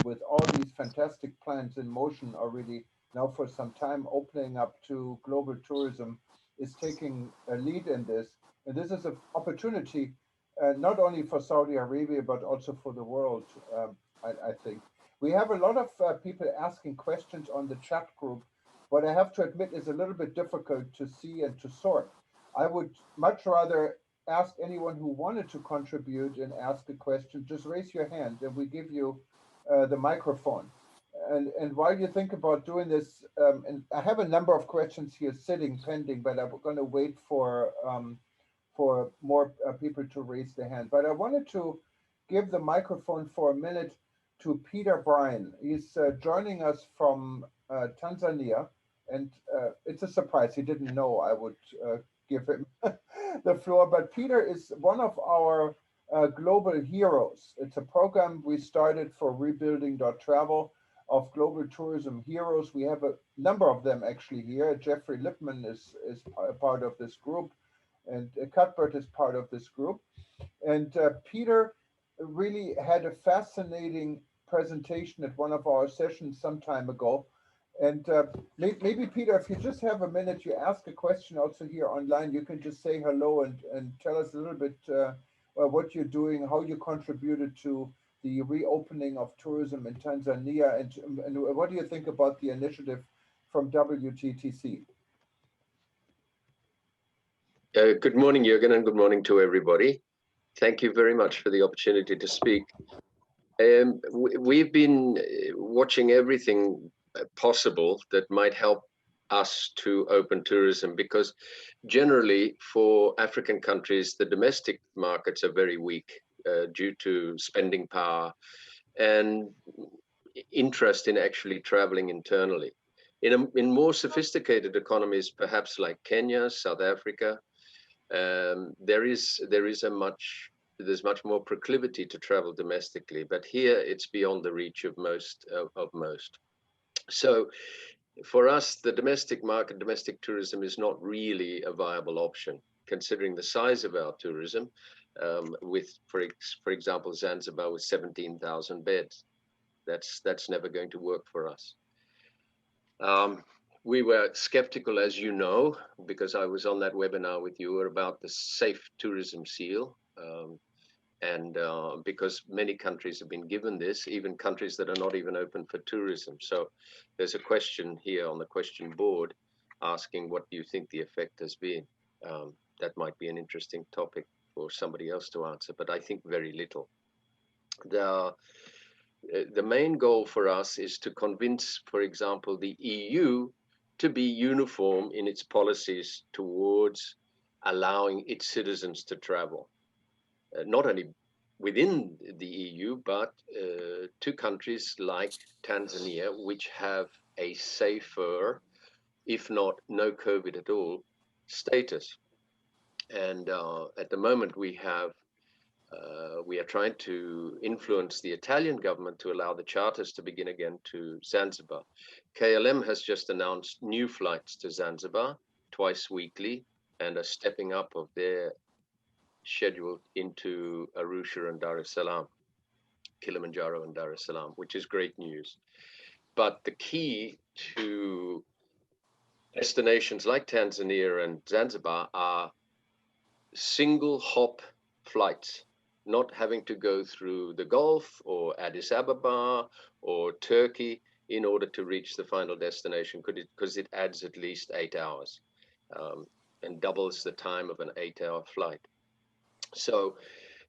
with all these fantastic plans in motion already now for some time, opening up to global tourism, is taking a lead in this. And this is an opportunity not only for Saudi Arabia, but also for the world, I think. We have a lot of people asking questions on the chat group. What I have to admit is a little bit difficult to see and to sort. I would much rather ask anyone who wanted to contribute and ask a question, just raise your hand and we give you the microphone. And while you think about doing this, and I have a number of questions here sitting pending, but I'm going to wait for more people to raise their hand. But I wanted to give the microphone for a minute to Peter Bryan. He's joining us from Tanzania, and it's a surprise. He didn't know I would give him the floor. But Peter is one of our global heroes. It's a program we started for rebuilding.travel of global tourism heroes. We have a number of them actually here. Jeffrey Lipman is a part of this group, and Cuthbert is part of this group. And Peter really had a fascinating presentation at one of our sessions some time ago. And maybe, Peter, if you just have a minute, you ask a question also here online, you can just say hello and tell us a little bit what you're doing, how you contributed to the reopening of tourism in Tanzania, and what do you think about the initiative from WTTC? Good morning, Jürgen, and good morning to everybody. Thank you very much for the opportunity to speak. We've been watching everything possible that might help us to open tourism, because generally for African countries, the domestic markets are very weak due to spending power and interest in actually traveling internally. In more sophisticated economies, perhaps like Kenya, South Africa, there's much more proclivity to travel domestically, but here it's beyond the reach of most. So for us, the domestic market, domestic tourism is not really a viable option, considering the size of our tourism, with, for example, Zanzibar with 17,000 beds. That's never going to work for us. We were skeptical, as you know, because I was on that webinar with you about the safe tourism seal. And because many countries have been given this, even countries that are not even open for tourism. So there's a question here on the question board asking, what do you think the effect has been? That might be an interesting topic for somebody else to answer, but I think very little. The main goal for us is to convince, for example, the EU to be uniform in its policies towards allowing its citizens to travel, not only within the EU, but to countries like Tanzania, which have a safer, if not no COVID at all, status. And at the moment we are trying to influence the Italian government to allow the charters to begin again to Zanzibar. KLM has just announced new flights to Zanzibar twice weekly and are stepping up of their schedule into Arusha and Dar es Salaam, Kilimanjaro and Dar es Salaam, which is great news. But the key to destinations like Tanzania and Zanzibar are single hop flights, not having to go through the Gulf or Addis Ababa or Turkey in order to reach the final destination, because it adds at least 8 hours and doubles the time of an 8-hour flight. So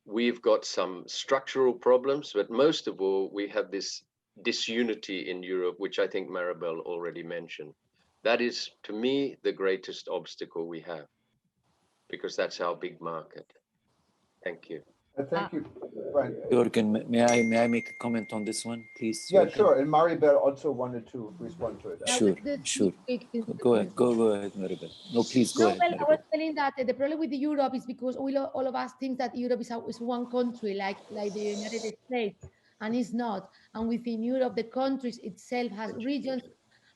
we've got some structural problems, but most of all, we have this disunity in Europe, which I think Maribel already mentioned. That is, to me, the greatest obstacle we have, because that's our big market. Thank you. Thank you, Bryan. Jürgen, may I make a comment on this one, please? Yeah, Jürgen? sure. And Maribel also wanted to respond to it. Sure, sure. Go ahead, go ahead, Maribel. No, please go ahead, Well, I was Maribel. telling that the problem with Europe is because all of us think that Europe is one country, like the United States, and it's not. And within Europe, the countries itself has regions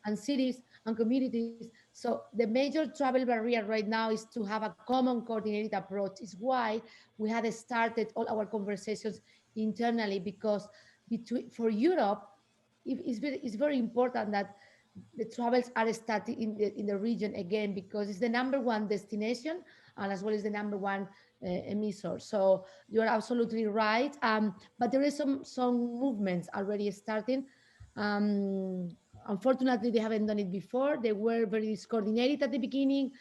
and cities and communities. So the major travel barrier right now is to have a common coordinated approach. Is why we had started all our conversations internally, because for Europe, it's very important that the travels are starting in the region again, because it's the #1 destination and as well as the #1 emissor. So you're absolutely right. But there is some movements already starting. Unfortunately, they haven't done it before. They were very discoordinated at the beginning,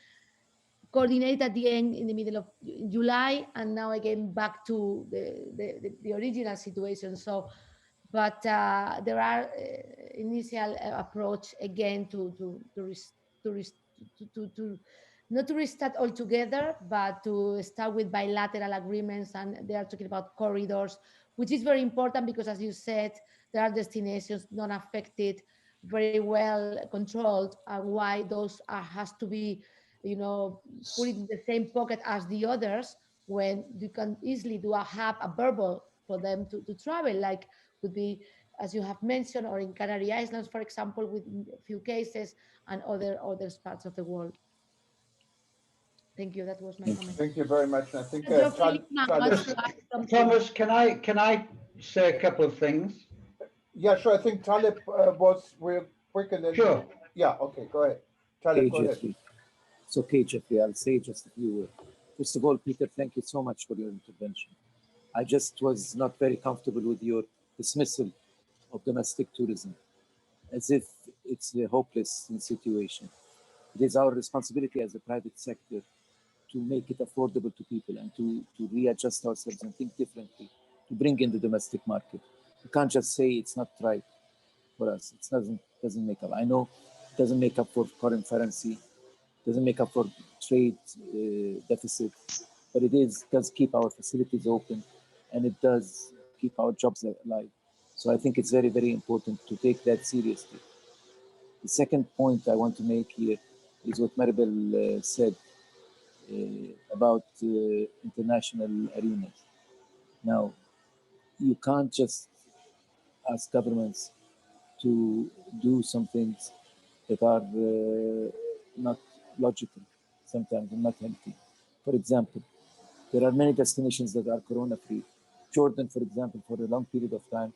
coordinated at the end in the middle of July, and now again back to the original situation. So, but there are initial approach again to not to restart altogether, but to start with bilateral agreements, and they are talking about corridors, which is very important because, as you said, there are destinations not affected, very well controlled, and why those has to be, put in the same pocket as the others, when you can easily do a bubble for them to travel, like would be, as you have mentioned, or in Canary Islands, for example, with a few cases, and other parts of the world. Thank you. That was my comment. Thank you very much. And I think Thomas, can I say a couple of things? Yeah, sure. I think Taleb was real quick, and then sure. Yeah. Okay. Go ahead. Taleb, go ahead. It's okay, Jeffrey. I'll say just a few words. First of all, Peter, thank you so much for your intervention. I just was not very comfortable with your dismissal of domestic tourism, as if it's a hopeless situation. It is our responsibility as a private sector to make it affordable to people and to readjust ourselves and think differently, to bring in the domestic market. You can't just say it's not right for us. It doesn't make up. I know it doesn't make up for foreign currency, doesn't make up for trade deficit, but it does keep our facilities open, and it does keep our jobs alive. So I think it's very, very important to take that seriously. The second point I want to make here is what Maribel said about international arenas. Now, you can't just ask governments to do some things that are not logical sometimes and not healthy. For example, there are many destinations that are corona-free. Jordan, for example, for a long period of time,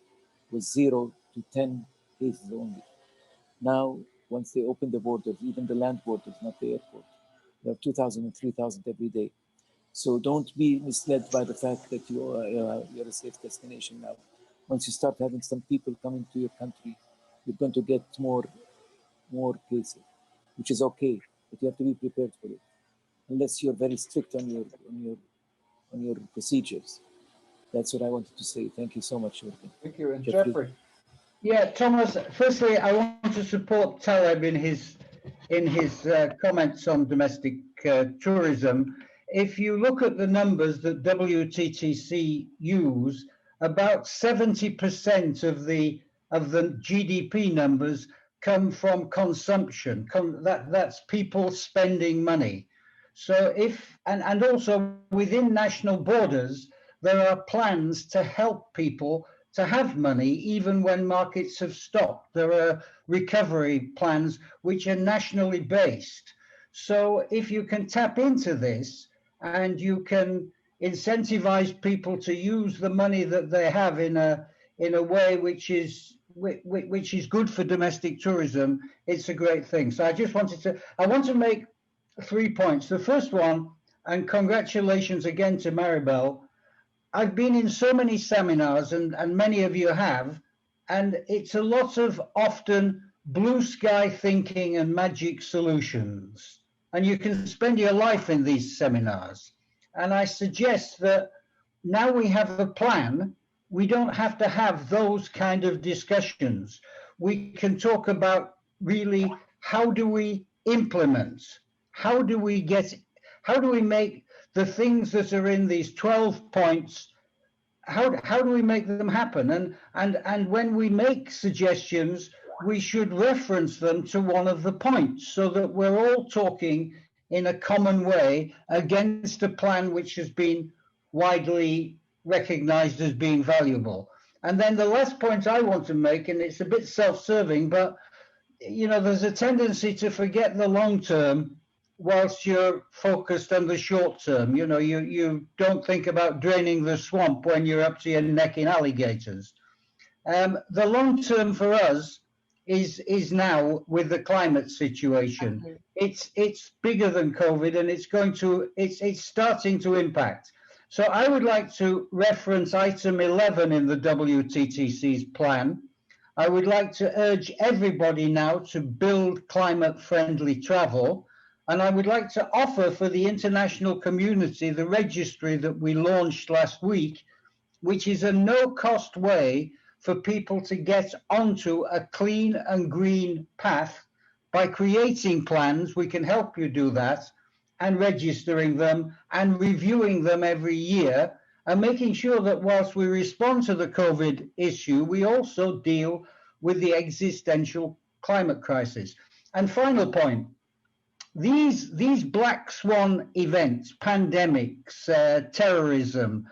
was 0 to 10 cases only. Now, once they open the borders, even the land borders, not the airport, there are 2,000 and 3,000 every day. So don't be misled by the fact that you're a safe destination now. Once you start having some people coming to your country, you're going to get more cases, which is okay, but you have to be prepared for it. Unless you're very strict on your procedures. That's what I wanted to say. Thank you so much, Jürgen. Thank you. And Jeffrey. Yeah, Thomas, firstly, I want to support Taleb in his comments on domestic tourism. if you look at the numbers that WTTC use, about 70% of the GDP numbers come from consumption. That's people spending money. So and also within national borders, there are plans to help people to have money even when markets have stopped. There are recovery plans which are nationally based. So if you can tap into this and you can incentivize people to use the money that they have in a way which is good for domestic tourism, it's a great thing. So I want to make 3 points. The first one, and congratulations again to Maribel. I've been in so many seminars, and many of you have, and it's a lot of often blue sky thinking and magic solutions. And you can spend your life in these seminars. And I suggest that now we have a plan, we don't have to have those kind of discussions. We can talk about really how do we implement, how do we make the things that are in these 12 points, how do we make them happen? And when we make suggestions, we should reference them to one of the points so that we're all talking in a common way against a plan which has been widely recognized as being valuable. And then the last point I want to make, and it's a bit self-serving, but there's a tendency to forget the long term whilst you're focused on the short term. You don't think about draining the swamp when you're up to your neck in alligators. The long term for us is now with the climate situation. It's bigger than COVID, and it's starting to impact. So I would like to reference item 11 in the WTTC's plan. I would like to urge everybody now to build climate-friendly travel. And I would like to offer for the international community the registry that we launched last week, which is a no-cost way for people to get onto a clean and green path. By creating plans, we can help you do that, and registering them and reviewing them every year, and making sure that whilst we respond to the COVID issue, we also deal with the existential climate crisis. And final point, these black swan events, pandemics, terrorism,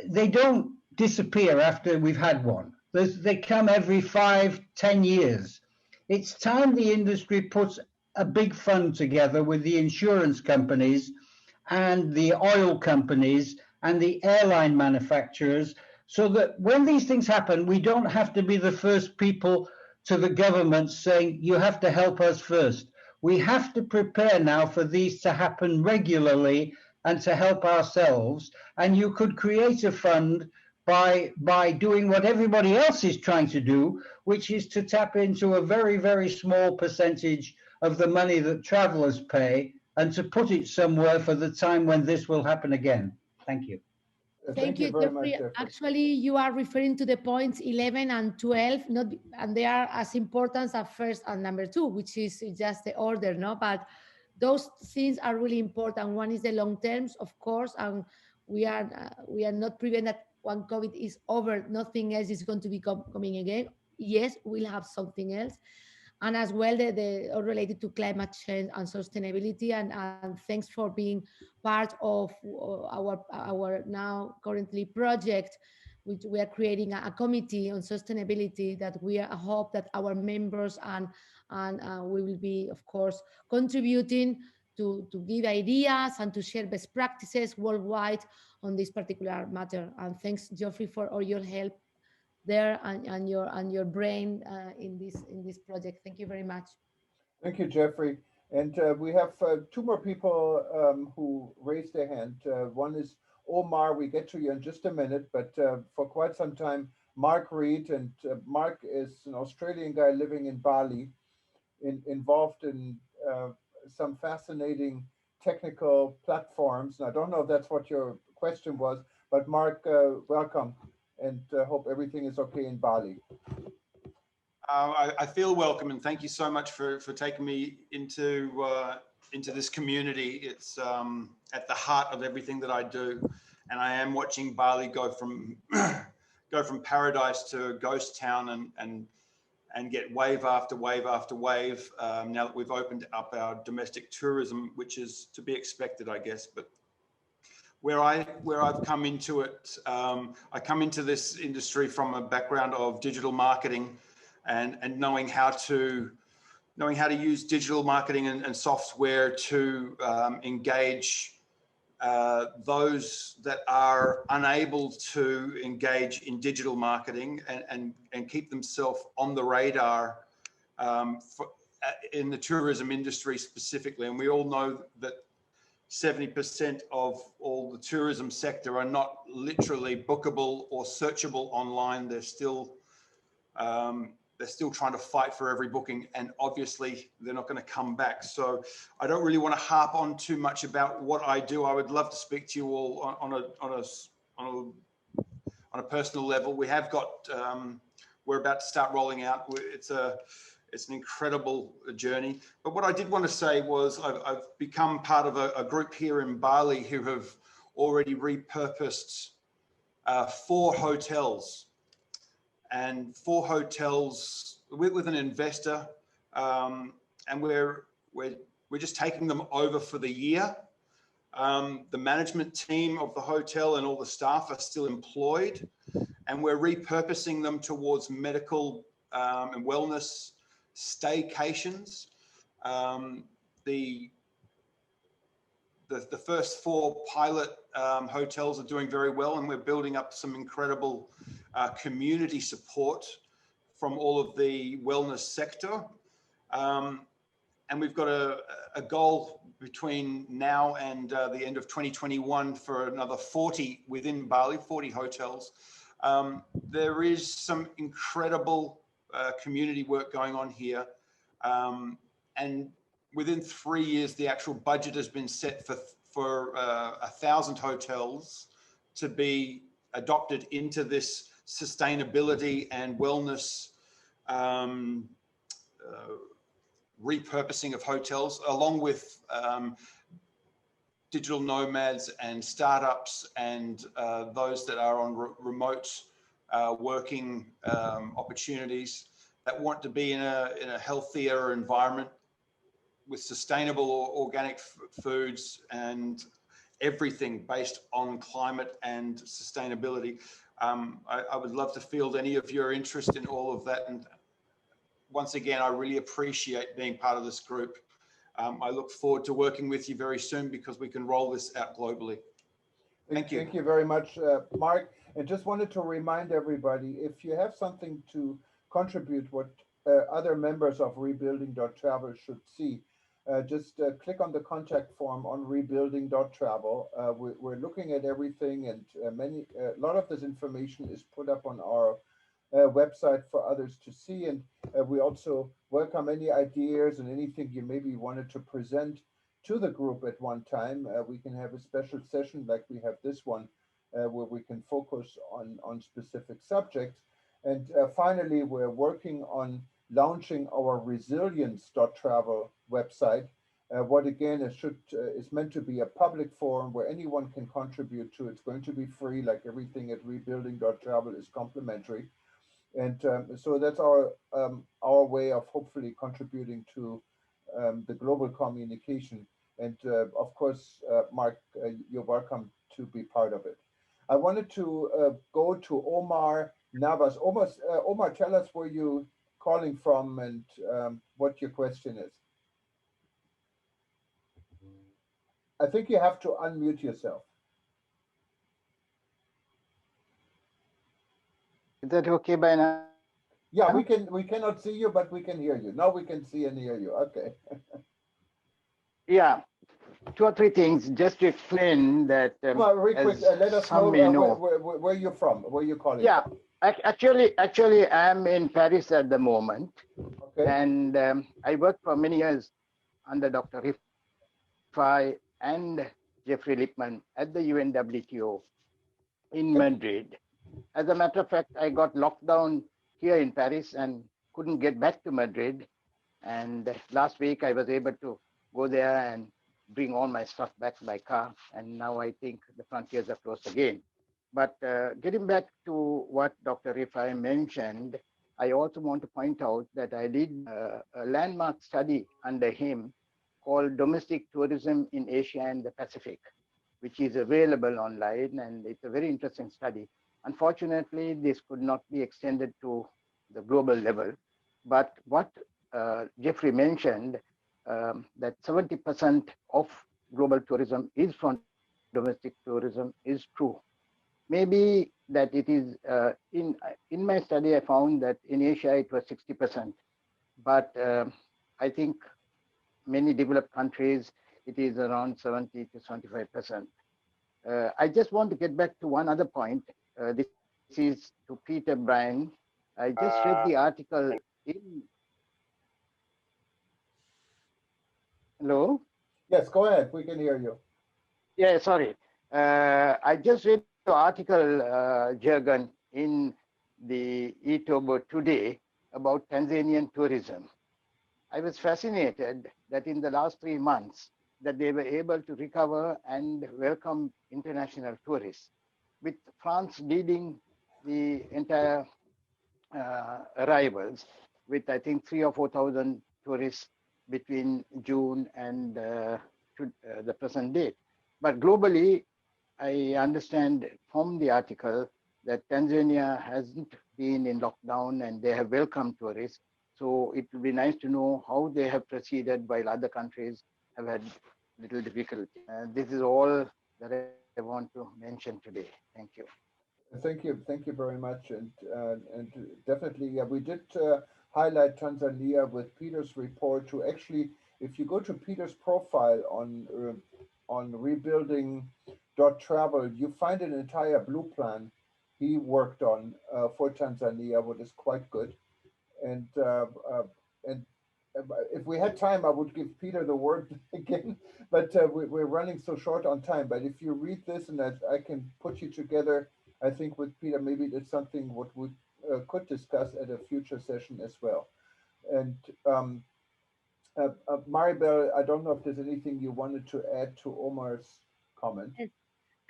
they don't disappear after we've had one. They come every 5-10 years. It's time the industry puts a big fund together with the insurance companies and the oil companies and the airline manufacturers, so that when these things happen, we don't have to be the first people to the government saying, you have to help us first. We have to prepare now for these to happen regularly and to help ourselves. And you could create a fund by doing what everybody else is trying to do, which is to tap into a very, very small percentage of the money that travelers pay and to put it somewhere for the time when this will happen again. Thank you. Thank you, very much, Jeffrey. Jeffrey. Actually, you are referring to the points 11 and 12, and they are as important as first and number 2, which is just the order, no? But those things are really important. One is the long terms, of course, and we are not prevent that when COVID is over, nothing else is going to be coming again. Yes, we'll have something else. And as well, the related to climate change and sustainability. And thanks for being part of our now currently project, which we are creating a committee on sustainability that I hope that our members and we will be, of course, contributing to give ideas and to share best practices worldwide on this particular matter. And thanks, Geoffrey, for all your help there and your brain in this project. Thank you very much. Thank you, Jeffrey. And we have 2 more people who raised their hand. One is Omar. We get to you in just a minute, but for quite some time, Mark Reed. And Mark is an Australian guy living in Bali, involved in some fascinating technical platforms. And I don't know if that's what your question was, but Mark, welcome. And hope everything is okay in Bali. I feel welcome, and thank you so much for taking me into into this community. It's at the heart of everything that I do, and I am watching Bali go from paradise to a ghost town and get wave after wave after wave. Now that we've opened up our domestic tourism, which is to be expected, I guess. But where I've come into it, I come into this industry from a background of digital marketing and knowing how to use digital marketing and software to engage those that are unable to engage in digital marketing and keep themselves on the radar in the tourism industry specifically. And we all know that 70% of all the tourism sector are not literally bookable or searchable online. They're still trying to fight for every booking, and obviously they're not going to come back. So I don't really want to harp on too much about what I do. I would love to speak to you all on a personal level. We have got, we're about to start rolling out. It's an incredible journey. But what I did want to say was I've become part of a group here in Bali who have already repurposed 4 hotels. And 4 hotels with an investor, and we're just taking them over for the year. The management team of the hotel and all the staff are still employed, and we're repurposing them towards medical and wellness staycations. The first 4 pilot hotels are doing very well, and we're building up some incredible community support from all of the wellness sector. And we've got a goal between now and the end of 2021 for another 40 within Bali, 40 hotels. There is some incredible community work going on here. And within 3 years, the actual budget has been set for 1,000 hotels to be adopted into this sustainability and wellness repurposing of hotels, along with digital nomads and startups and those that are on remote working opportunities that want to be in a healthier environment with sustainable organic foods and everything based on climate and sustainability. I would love to field any of your interest in all of that. And once again, I really appreciate being part of this group. I look forward to working with you very soon because we can roll this out globally. Thank you. Thank you very much, Mark. And just wanted to remind everybody, if you have something to contribute what other members of rebuilding.travel should see, just click on the contact form on rebuilding.travel. We're looking at everything, and a lot of this information is put up on our website for others to see. And we also welcome any ideas and anything you maybe wanted to present to the group at one time. We can have a special session like we have this one, where we can focus on specific subjects. And finally, we're working on launching our resilience.travel website. What again is meant to be a public forum where anyone can contribute to. It's going to be free, like everything at rebuilding.travel is complimentary. And so that's our way of hopefully contributing to the global communication. And of course, Mark, you're welcome to be part of it. I wanted to go to Omar Navas. Omar, tell us where you calling from and what your question is. I think you have to unmute yourself. Is that okay by now? Yeah, we cannot see you, but we can hear you. Now we can see and hear you. Okay. Yeah, 2 or 3 things just to explain that. Well, real quick, let us know where you're from, where you're calling. Yeah, from. actually, I'm in Paris at the moment, okay. And I worked for many years under Dr. Rifai and Jeffrey Lippman at the UNWTO in Madrid. As a matter of fact, I got locked down here in Paris and couldn't get back to Madrid. And last week I was able to go there and bring all my stuff back by car. And now I think the frontiers are closed again. But getting back to what Dr. Rifai mentioned, I also want to point out that I did a landmark study under him called Domestic Tourism in Asia and the Pacific, which is available online, and it's a very interesting study. Unfortunately, this could not be extended to the global level, but what Jeffrey mentioned, that 70% of global tourism is from domestic tourism, is true. Maybe that it is, in my study, I found that in Asia it was 60%, but I think many developed countries, it is around 70 to 75%. I just want to get back to one other point. This is to Peter Bryan. I just read the article in. Hello? Yes, go ahead. We can hear you. Yeah, sorry. I just read the article, Jürgen, in the eTobo today about Tanzanian tourism. I was fascinated that in the last 3 months that they were able to recover and welcome international tourists, with France leading the entire arrivals with, I think, 3,000 or 4,000 tourists between June and the present date. But globally, I understand from the article that Tanzania hasn't been in lockdown and they have welcomed tourists. So it would be nice to know how they have proceeded while other countries have had little difficulty. This is all that I want to mention today. Thank you. Thank you very much, and definitely, yeah, we did highlight Tanzania with Peter's report. To actually, if you go to Peter's profile on rebuilding.travel, you find an entire blue plan he worked on for Tanzania, what is quite good. And if we had time, I would give Peter the word again, but we're running so short on time. But if you read this and I can put you together, I think with Peter, maybe it's something what we could discuss at a future session as well. And Maribel, I don't know if there's anything you wanted to add to Omar's comment. I'd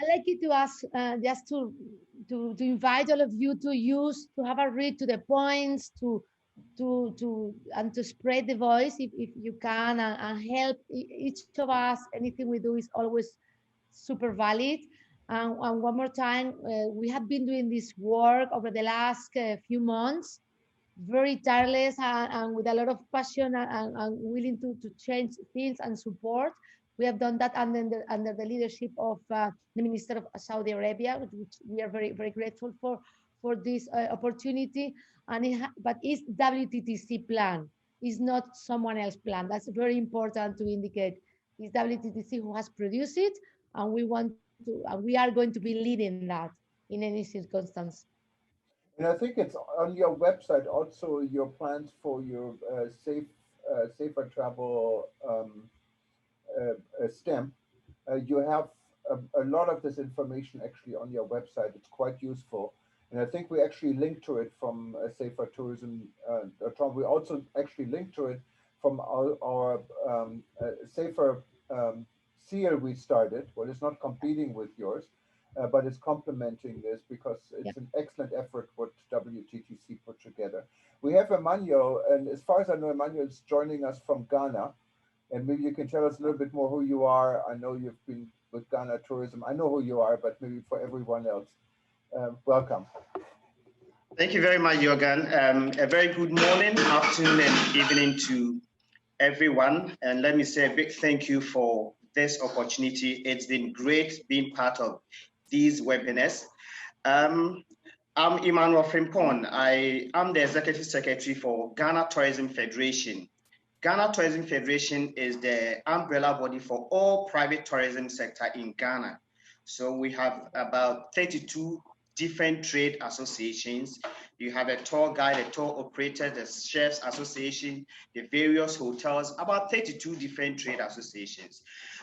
like you to ask, just to invite all of you to have a read to the points, and to spread the voice if you can, and help each of us. Anything we do is always super valid. And one more time, we have been doing this work over the last few months, very tireless and with a lot of passion and willing to change things and support. We have done that under the leadership of the Minister of Saudi Arabia, which we are very, very grateful for this opportunity. But it's WTTC plan. It's not someone else's plan. That's very important to indicate. It's WTTC who has produced it, and we are going to be leading that in any circumstance. And I think it's on your website also your plans for your safer travel stamp. You have a lot of this information actually on your website. It's quite useful. And I think we actually linked to it from Safer Tourism. We also actually linked to it from our Safer seal we started. Well, it's not competing with yours, but it's complementing this because it's an excellent effort what WTTC put together. We have Emmanuel, and as far as I know, Emmanuel is joining us from Ghana. And maybe you can tell us a little bit more who you are. I know you've been with Ghana Tourism. I know who you are, but maybe for everyone else. Welcome. Thank you very much, Jürgen. A very good morning, afternoon, and evening to everyone. And let me say a big thank you for this opportunity. It's been great being part of these webinars. I'm Emmanuel Frimpong. I am the Executive Secretary for Ghana Tourism Federation. Ghana Tourism Federation is the umbrella body for all private tourism sector in Ghana. So we have about 32 different trade associations. You have a tour guide, a tour operator, the chefs association, the various hotels, about 32 different trade associations.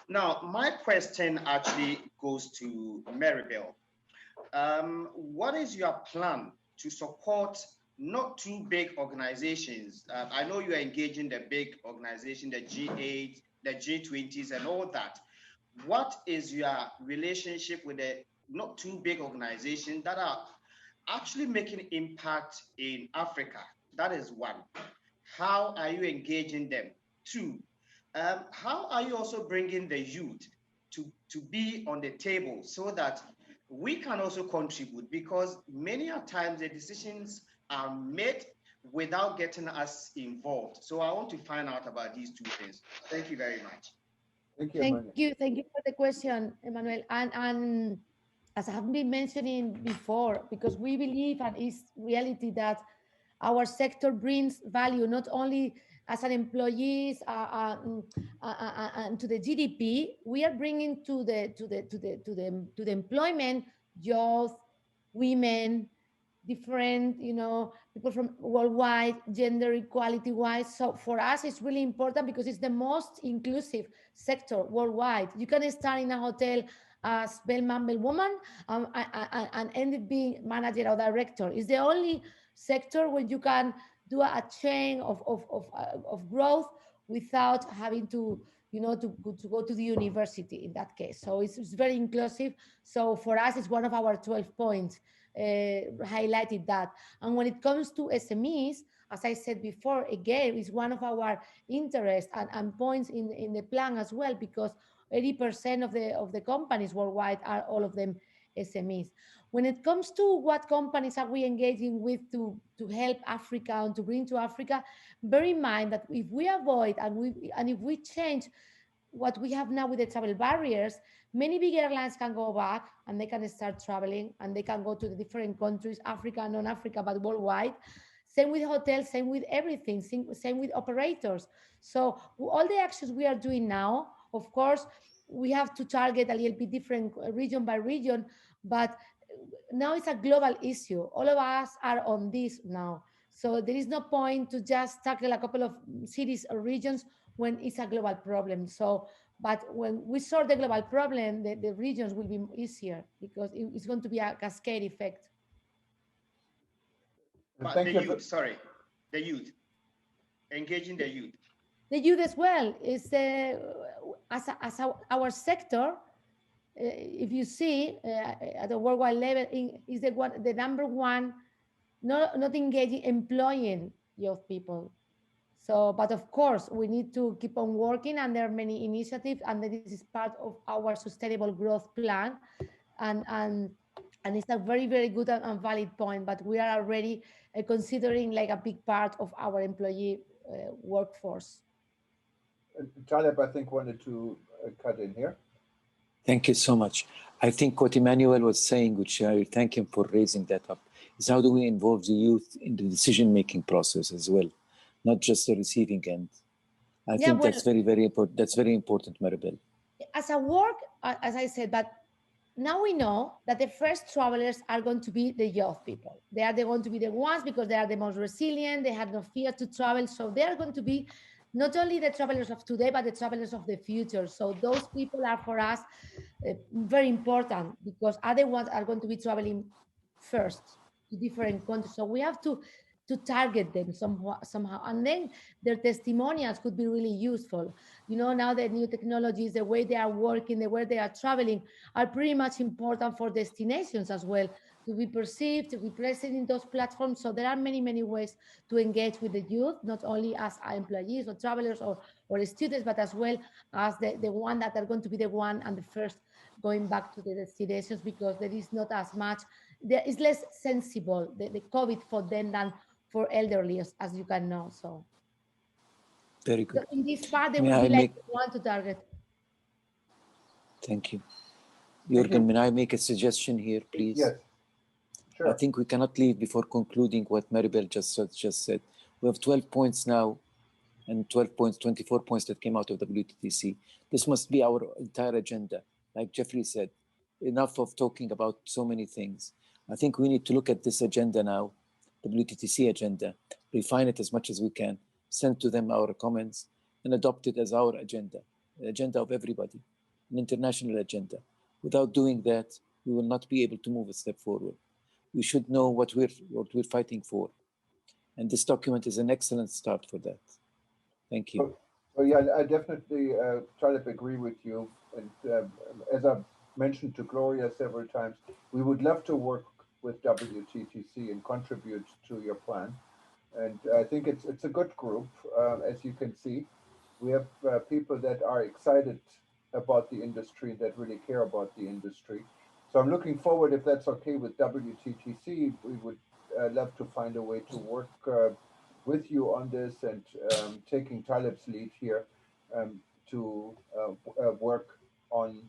Now, my question actually goes to Maribel. What is your plan to support not too big organizations? I know you are engaging the big organization, the G8, the G20s and all that. What is your relationship with the not too big organizations that are actually making impact in Africa? That is one. How are you engaging them? Two, how are you also bringing the youth to be on the table so that we can also contribute? Because many a times the decisions are made without getting us involved. So I want to find out about these two things. Thank you very much. Thank you. Thank you for the question, Emmanuel. And as I have been mentioning before, because we believe, and it's reality, that our sector brings value not only as an employees and to the GDP, we are bringing to the employment, youth, women, different, people from worldwide, gender equality wise. So for us, it's really important because it's the most inclusive sector worldwide. You can start in a hotel as bellman, bellwoman, and end up being manager or director. It's the only sector where you can do a chain of growth without having to go to the university in that case. So it's very inclusive. So for us, it's one of our 12 points highlighted that. And when it comes to SMEs, as I said before, again, it's one of our interests and points in the plan as well, because 80% of the companies worldwide are all of them SMEs. When it comes to what companies are we engaging with to help Africa and to bring to Africa, bear in mind that if we avoid and if we change what we have now with the travel barriers, many big airlines can go back and they can start traveling and they can go to the different countries, Africa, non-Africa, but worldwide. Same with hotels, same with everything, same with operators. So all the actions we are doing now, of course, we have to target a little bit different region by region, but now it's a global issue. All of us are on this now. So there is no point to just tackle a couple of cities or regions when it's a global problem. So, but when we solve the global problem, the regions will be easier because it's going to be a cascade effect. But the youth, sorry, the youth, engaging the youth. The youth as well is as our sector. If you see at the worldwide level, is the number one, not engaging, employing youth people. So, but of course, we need to keep on working, and there are many initiatives, and this is part of our sustainable growth plan, and it's a very, very good and valid point. But we are already considering like a big part of our employee workforce. Taleb, I think, wanted to cut in here. Thank you so much. I think what Emmanuel was saying, which I thank him for raising that up, is how do we involve the youth in the decision-making process as well, not just the receiving end. I think that's very, very important. That's very important, Maribel. As a work, as I said, but now we know that the first travelers are going to be the youth people. They are going to be the ones because they are the most resilient. They have no fear to travel. So they are going to be not only the travelers of today, but the travelers of the future. So those people are for us very important because other ones are going to be traveling first to different countries. So we have to target them somehow. And then their testimonials could be really useful. You know, now the new technologies, the way they are working, the way they are traveling are pretty much important for destinations as well, to be perceived, to be present in those platforms. So there are many, many ways to engage with the youth, not only as employees or travelers or students, but as well as the one that are going to be the one and the first going back to the destinations, because there is not as much, there is less sensible, the COVID for them than for elderly, as you can know. So very good. So in this part, they will be like one to target. Thank you. Jürgen, may I make a suggestion here, please? Yes. Sure. I think we cannot leave before concluding what Maribel just said. We have 12 points now, and 12 points, 24 points that came out of WTTC. This must be our entire agenda. Like Jeffrey said, enough of talking about so many things. I think we need to look at this agenda now, WTTC agenda, refine it as much as we can, send to them our comments, and adopt it as our agenda, the agenda of everybody, an international agenda. Without doing that, we will not be able to move a step forward. We should know what we're fighting for. And this document is an excellent start for that. Thank you. So yeah, I definitely, Taleb, agree with you. And as I've mentioned to Gloria several times, we would love to work with WTTC and contribute to your plan. And I think it's a good group, as you can see. We have people that are excited about the industry, that really care about the industry. So I'm looking forward, if that's okay with WTTC, we would love to find a way to work with you on this and taking Taleb's lead here to work on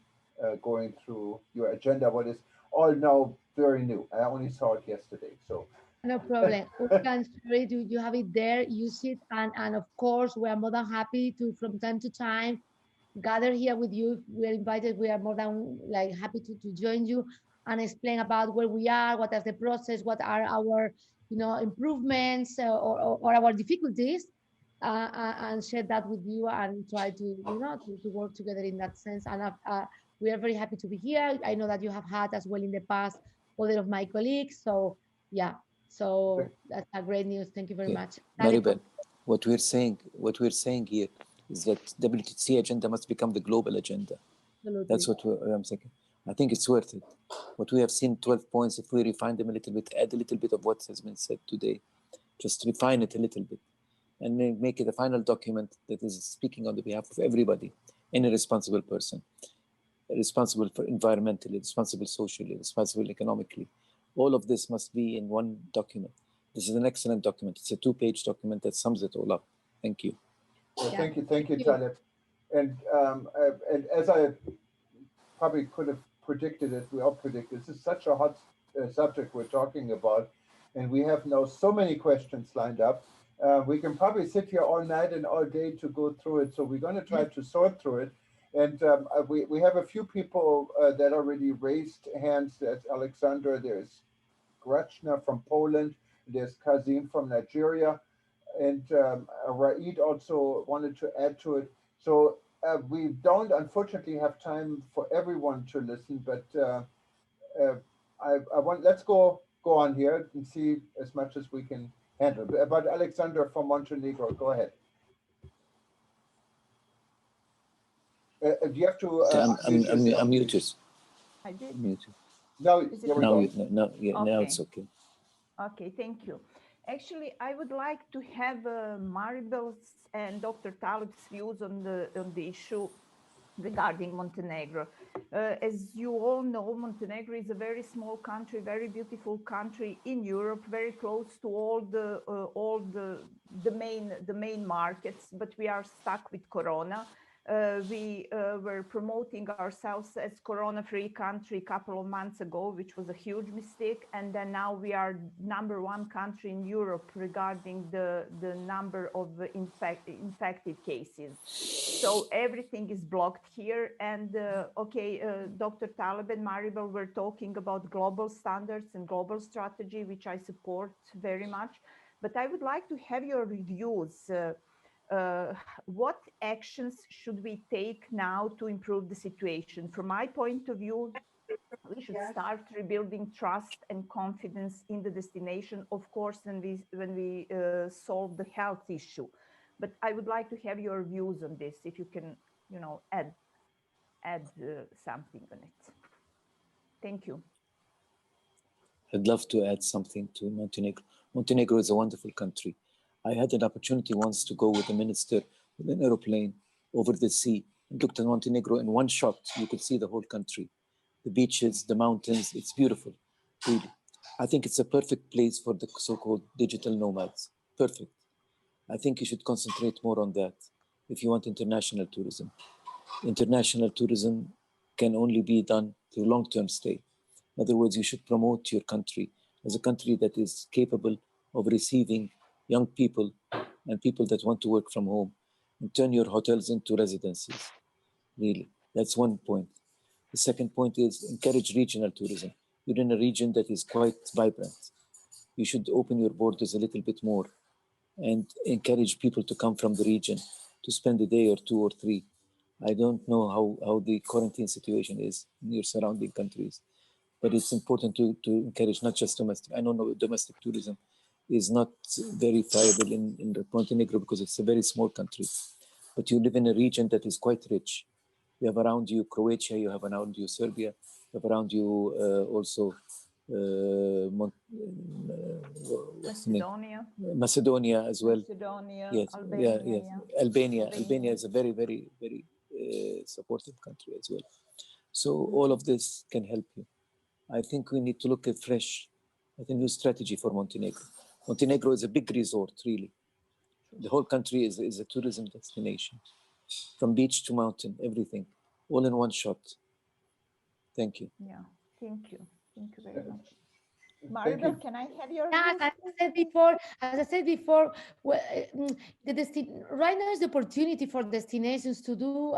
going through your agenda, what is all now very new. I only saw it yesterday, so. No problem. We can share it. You have it there, use it, and of course, we are more than happy to, from time to time, gather here with you. If we are invited, we are more than like happy to join you and explain about where we are, what is the process, what are our improvements or our difficulties, and share that with you and try to to work together in that sense. And we are very happy to be here. I know that you have had as well in the past other of my colleagues. So yeah, so that's a great news. Thank you very much. Maribel, what we're saying here is that WTTC agenda must become the global agenda. Absolutely. That's what I'm saying. I think it's worth it. What we have seen, 12 points, if we refine them a little bit, add a little bit of what has been said today, just refine it a little bit, and then make it a final document that is speaking on the behalf of everybody, any responsible person, responsible for environmentally, responsible socially, responsible economically. All of this must be in one document. This is an excellent document. It's a 2-page document that sums it all up. Thank you. Well, thank you, Taleb. And as I probably could have predicted, as we all predicted, this is such a hot subject we're talking about, and we have now so many questions lined up. We can probably sit here all night and all day to go through it. So we're going to try to sort through it. And we have a few people that already raised hands. There's Alexander, there's Grachna from Poland, there's Kazim from Nigeria, and Raid also wanted to add to it. So we don't unfortunately have time for everyone to listen, but let's go on here and see as much as we can handle. But Alexander from Montenegro, go ahead. Do you have to? I'm muted. I did. I'm muted. No, now it's okay. Okay, thank you. Actually, I would like to have Maribel's and Dr. Taleb's views on the issue regarding Montenegro. As you all know, Montenegro is a very small country, very beautiful country in Europe, very close to all the main markets, but we are stuck with Corona. We were promoting ourselves as corona-free country a couple of months ago, which was a huge mistake. And then now we are #1 country in Europe regarding the number of infected cases. So everything is blocked here. And Dr. Taleb and Maribel were talking about global standards and global strategy, which I support very much. But I would like to have your reviews. What actions should we take now to improve the situation? From my point of view, we should start rebuilding trust and confidence in the destination, of course, when we solve the health issue. But I would like to have your views on this, if you can, add something on it. Thank you. I'd love to add something to Montenegro. Montenegro is a wonderful country. I had an opportunity once to go with a minister with an aeroplane over the sea and looked at Montenegro in one shot. You could see the whole country, the beaches, the mountains. It's beautiful, really. I think it's a perfect place for the so-called digital nomads. Perfect. I think you should concentrate more on that if you want international tourism. International tourism can only be done through long-term stay. In other words, you should promote your country as a country that is capable of receiving young people and people that want to work from home, and turn your hotels into residences. Really, that's one point. The second point is encourage regional tourism. You're in a region that is quite vibrant. You should open your borders a little bit more and encourage people to come from the region to spend a day or 2 or 3. I don't know how the quarantine situation is in your surrounding countries, but it's important to encourage not just domestic. I know domestic tourism is not very viable in Montenegro because it's a very small country. but you live in a region that is quite rich. You have around you Croatia, you have around you Serbia, you have around you also Macedonia as well. Macedonia, yes, Albania, yes. Albania is a very, very, very supportive country as well. So all of this can help you. I think we need to look at a new strategy for Montenegro. Montenegro is a big resort, really. The whole country is a tourism destination, from beach to mountain, everything, all in one shot. Thank you. Yeah, thank you. Thank you very much. Maribel, can I have your views? As I said before, well, right now is the opportunity for destinations to do,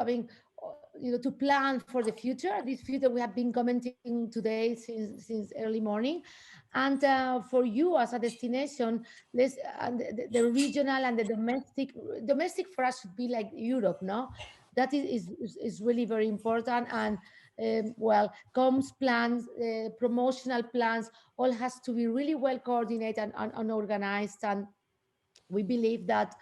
to plan for the future. This future we have been commenting today since early morning, and for you as a destination, the regional and the domestic for us should be like Europe, no? That is really very important, and comms plans, promotional plans, all has to be really well coordinated and organized. And we believe that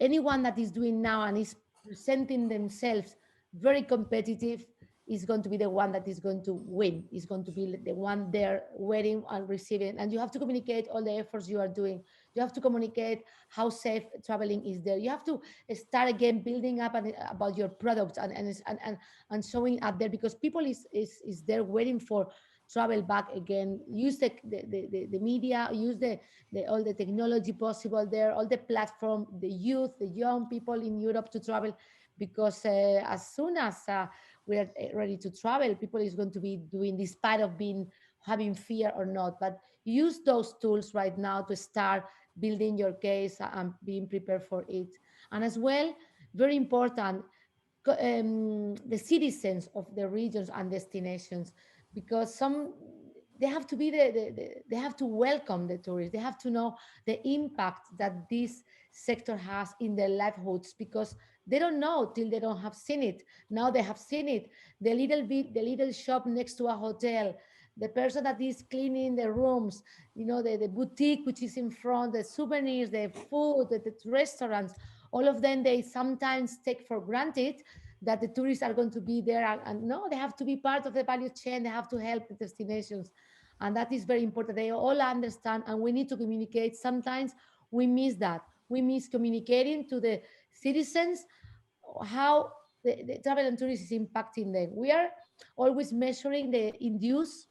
anyone that is doing now and is presenting themselves very competitive is going to be the one that is going to win, is going to be the one there waiting and receiving. And you have to communicate all the efforts you are doing. You have to communicate how safe traveling is there. You have to start again building up about your products and showing up there, because people is there waiting for travel back again. Use the media, use all the technology possible there, all the platform, the youth, the young people in Europe to travel, because as soon as we are ready to travel, people is going to be doing, despite of having fear or not. But use those tools right now to start building your case and being prepared for it. And as well, very important, the citizens of the regions and destinations, because they have to be they have to welcome the tourists. They have to know the impact that this sector has in their livelihoods, because they don't know till they don't have seen it. Now they have seen it. The little shop next to a hotel, the person that is cleaning the rooms, the boutique which is in front, the souvenirs, the food, the restaurants, all of them, they sometimes take for granted that the tourists are going to be there. And no, they have to be part of the value chain. They have to help the destinations. And that is very important. They all understand, and we need to communicate. Sometimes we miss that. We miss communicating to the citizens how the travel and tourism is impacting them. We are always measuring the induced,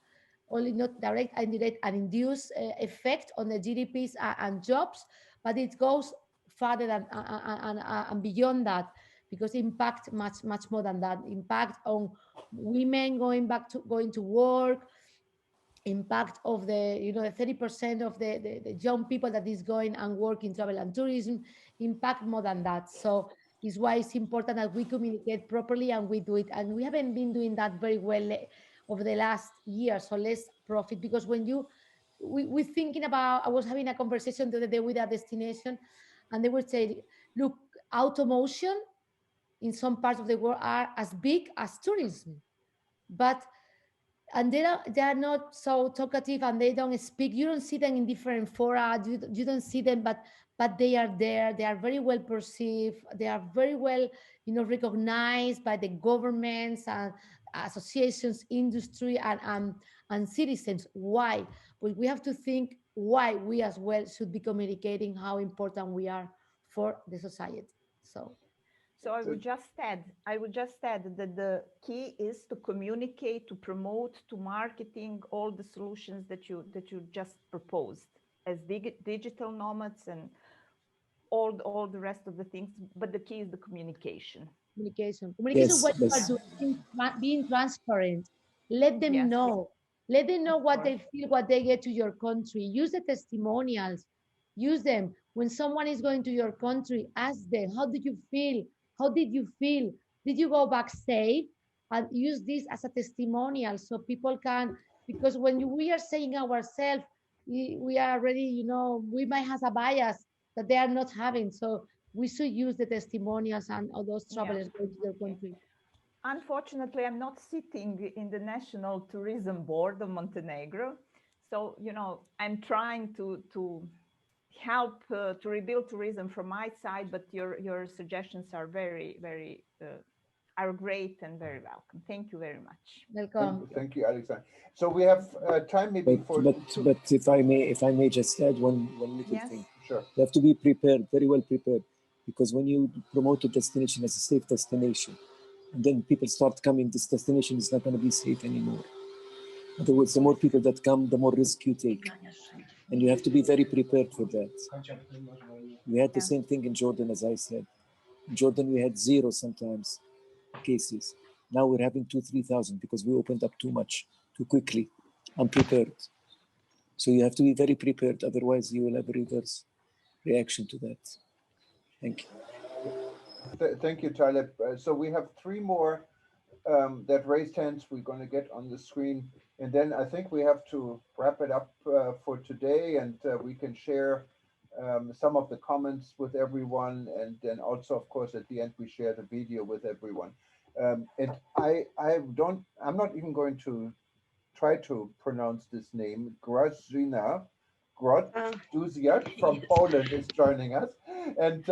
only not direct, indirect, and induced effect on the GDPs and jobs, but it goes further than and beyond that, because impact much more than that. Impact on women going to work, impact of the 30% of the young people that is going and work in travel and tourism, impact more than that. So is why it's important that we communicate properly and we do it. And we haven't been doing that very well over the last year. So let's profit, because when we're thinking about, I was having a conversation the other day with a destination, and they were saying, look, automotion in some parts of the world are as big as tourism, and they are not so talkative, and they don't speak. You don't see them in different fora. You don't see them, but they are there. They are very well perceived. They are very well, recognized by the governments and associations, industry, and citizens. Why? But we have to think why we as well should be communicating how important we are for the society. So I would just add that the key is to communicate, to promote, to marketing all the solutions that you just proposed as digital nomads and all the rest of the things. But the key is the communication. Communication. Yes, what you are doing, being transparent. Let them know. Let them know what they feel, what they get to your country. Use the testimonials. Use them. When someone is going to your country, ask them, how did you feel? How did you feel? Did you go back safe? And use this as a testimonial so people can, because when we are saying ourselves, we are already, we might have a bias that they are not having. So we should use the testimonials and all those travelers going to their country. Unfortunately, I'm not sitting in the National Tourism Board of Montenegro. So, I'm trying to help to rebuild tourism from my side, but your suggestions are very are great and very welcome. Thank you very much. Welcome. Thank you, Alexander. So we have time maybe for. But if I may just add one little thing. Sure. You have to be prepared, very well prepared, because when you promote a destination as a safe destination, and then people start coming, this destination is not going to be safe anymore. In other words, the more people that come, the more risk you take. And you have to be very prepared for that. We had the same thing in Jordan, as I said. In Jordan, we had 0 sometimes cases. Now we're having 2,000-3,000 because we opened up too much, too quickly, unprepared. So you have to be very prepared, otherwise you will have a reverse reaction to that. Thank you. Thank you, Taleb. So we have 3 more that raised hands we're going to get on the screen. And then I think we have to wrap it up for today, and we can share some of the comments with everyone. And then also, of course, at the end, we share the video with everyone. And I'm not even going to try to pronounce this name. Grażyna Grodziak from Poland is joining us. And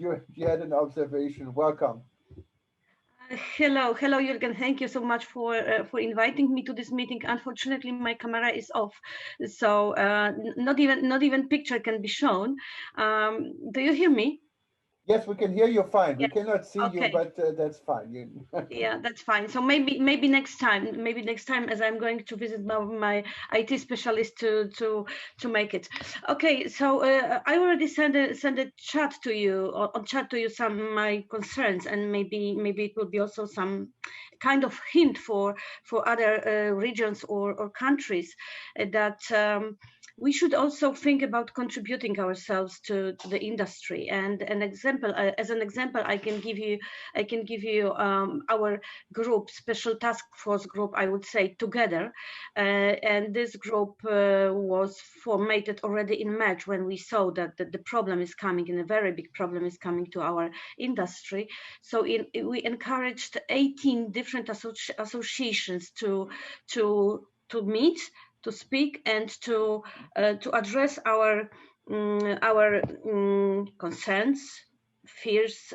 you had an observation. Welcome. Hello, Jürgen. Thank you so much for inviting me to this meeting. Unfortunately, my camera is off, so not even picture can be shown. Do you hear me? Yes, we can hear you fine. Yes. We cannot see you, but that's fine. Yeah, that's fine. So maybe next time, as I'm going to visit my IT specialist to make it. Okay, so I already sent a chat to you some my concerns, and maybe it will be also some kind of hint for other regions or countries that. We should also think about contributing ourselves to the industry. And as an example, I can give you our group, special task force group, I would say, together. And this group was formatted already in March, when we saw that the problem is coming, and a very big problem is coming to our industry. So we encouraged 18 different associations to meet, to speak, and to address our concerns, fears,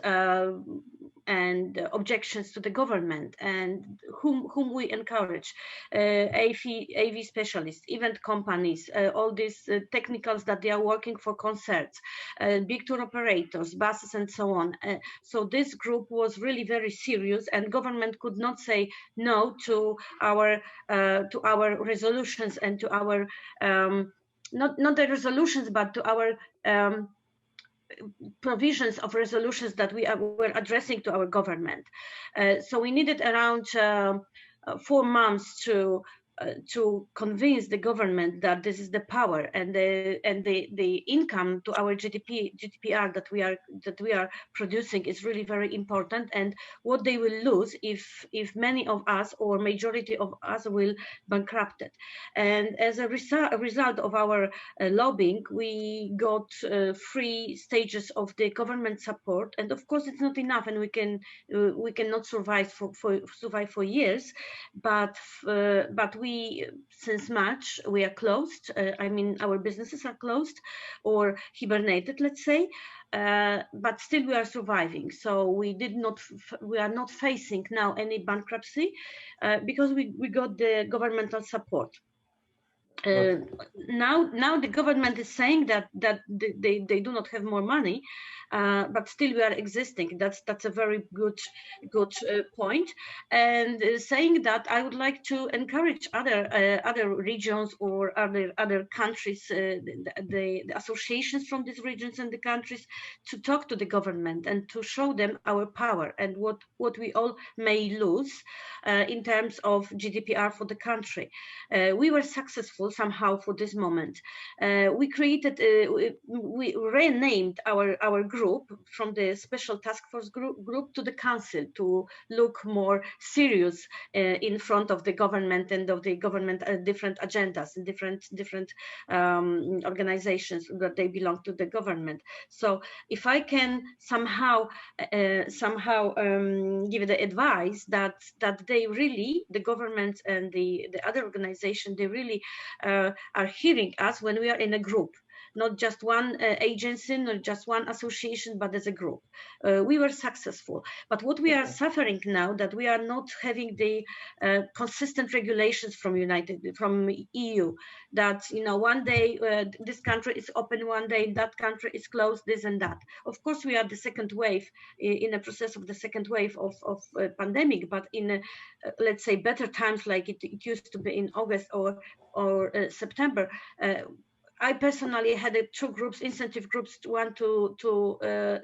and objections to the government, and whom we encourage, AV specialists, event companies, all these technicals that they are working for concerts, big tour operators, buses, and so on. So this group was really very serious, and government could not say no to our resolutions and to our not the resolutions, but to our provisions of resolutions that were addressing to our government. So we needed around 4 months to convince the government that this is the power and the income to our GDPR that we are producing is really very important, and what they will lose if many of us or majority of us will bankrupt it. And as a result of our lobbying, we got 3 stages of the government support, and of course it's not enough, and we cannot survive for years, but since March we are closed. I mean, our businesses are closed or hibernated, let's say, but still we are surviving. So we are not facing now any bankruptcy because we got the governmental support. Now the government is saying that they do not have more money, but still we are existing. That's a very good point. And saying that, I would like to encourage other regions or other countries, the associations from these regions and the countries, to talk to the government and to show them our power and what we all may lose in terms of GDPR for the country. We were successful somehow for this moment. We created, we renamed our group from the special task force group to the council, to look more serious in front of the government and of the government different agendas and different organizations that they belong to the government. So if I can somehow give the advice that they really, the government and the other organization, they really are hearing us when we are in a group. not just one agency, not just one association, but as a group. We were successful. But what we are suffering now, that we are not having the consistent regulations from EU, that one day this country is open, one day that country is closed, this and that. Of course, we are the second wave, in a process of the second wave of pandemic, but in let's say better times, like it used to be in August or September. I personally had two groups, incentive groups, one to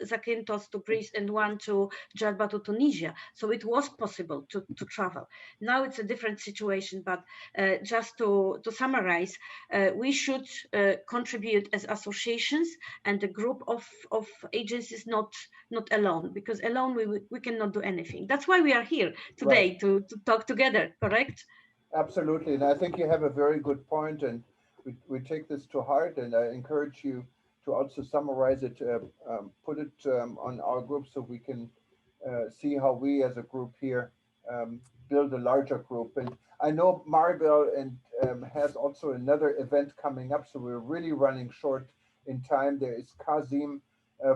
Zakynthos, to Greece, and one to Djerba, to Tunisia. So it was possible to travel. Now it's a different situation, but just to summarize, we should contribute as associations and a group of agencies, not alone, because alone we cannot do anything. That's why we are here today, right, to talk together, correct? Absolutely, and I think you have a very good point, and we take this to heart, and I encourage you to also summarize it, put it on our group so we can see how we as a group here build a larger group. And I know Maribel has also another event coming up, so we're really running short in time. There is Kazim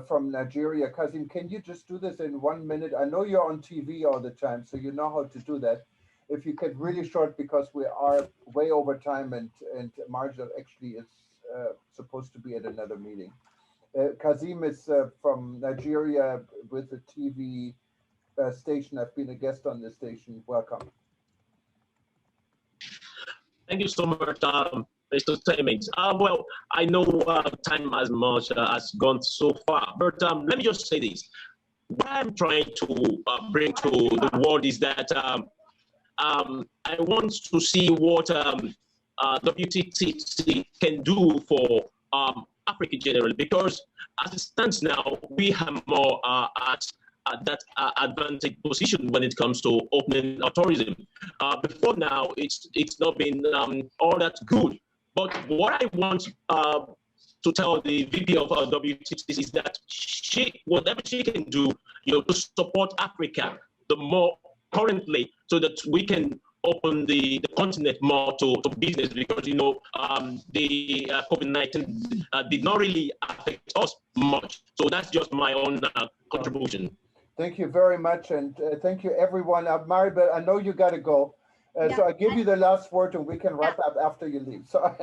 from Nigeria. Kazim, can you just do this in 1 minute? I know you're on TV all the time, so you know how to do that. If you could really short, because we are way over time, and Maribel actually is supposed to be at another meeting. Kazim is from Nigeria with a TV station. I've been a guest on this station. Welcome. Thank you so much, Mr. Clements. Well, I know time as much has gone so far, but let me just say this. What I'm trying to bring to the world is that I want to see what WTTC can do for Africa generally, because as it stands now, we have more at that advantage position when it comes to opening our tourism. Before now, it's not been all that good. But what I want to tell the VP of WTTC is that whatever she can do, to support Africa, the more currently, so that we can open the continent more to business, because the COVID-19 did not really affect us much. So that's just my own contribution. Thank you very much, and thank you everyone. Maribel, I know you got to go, so I give you the last word, and we can wrap up after you leave. So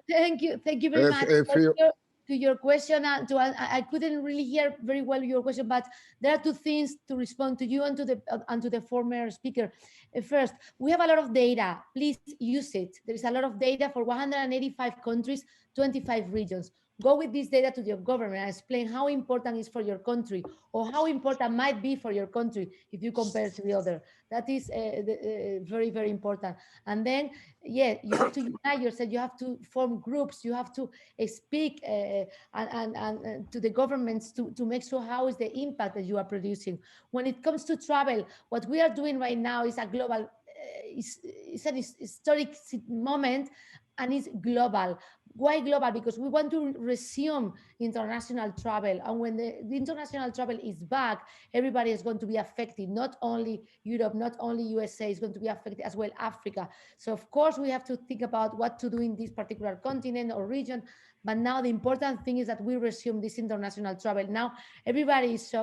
thank you very much. To your question, I couldn't really hear very well your question, but there are two things to respond to you and to the former speaker. First, we have a lot of data. Please use it. There is a lot of data for 185 countries, 25 regions. Go with this data to your government and explain how important it is for your country, or how important might be for your country if you compare to the other. That is very, very important. And then, yeah, you have to unite yourself. You have to form groups. You have to speak and to the governments to make sure how is the impact that you are producing. When it comes to travel, what we are doing right now is a global, it's an historic moment, and it's global. Why global? Because we want to resume international travel. And when the international travel is back, everybody is going to be affected. Not only Europe, not only USA is going to be affected, as well Africa. So of course we have to think about what to do in this particular continent or region. But now the important thing is that we resume this international travel. Now everybody is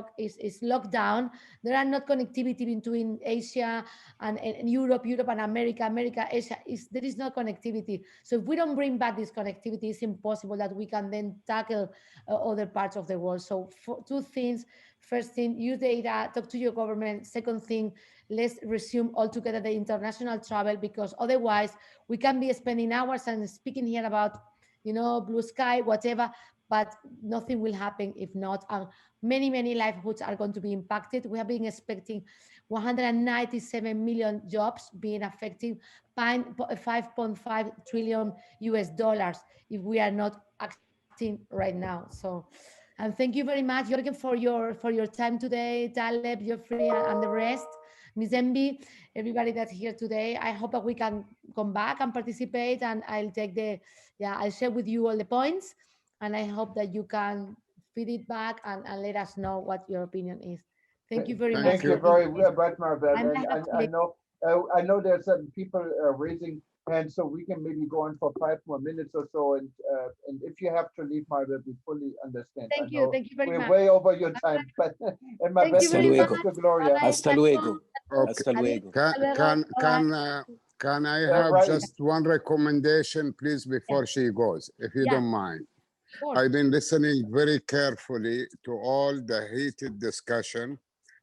locked down. There are not connectivity between Asia and Europe and America, Asia. There is no connectivity. So if we don't bring back this connectivity, it's impossible that we can then tackle other parts of the world. So two things. First thing, use data, talk to your government. Second thing, let's resume altogether the international travel, because otherwise we can be spending hours and speaking here about blue sky, whatever, but nothing will happen if not. Many livelihoods are going to be impacted. We have been expecting 197 million jobs being affected, $5.5 trillion if we are not acting right now. So, and thank you very much, Jürgen, for your time today, Taleb, Jeffrey, and the rest. Memzabi, everybody that's here today. I hope that we can come back and participate, and I'll share with you all the points, and I hope that you can feed it back and let us know what your opinion is. Thank you very much. Thank you very much, Maribel. I know there's some people raising And so we can maybe go on for 5 more minutes or so. And if you have to leave, Maribel, we fully understand. Thank you very we're much. Way over your time, but and my best wishes to Gloria. Hasta luego. Hasta Okay. luego. Can I have Brian. just one recommendation, please, before she goes, if you don't mind? I've been listening very carefully to all the heated discussion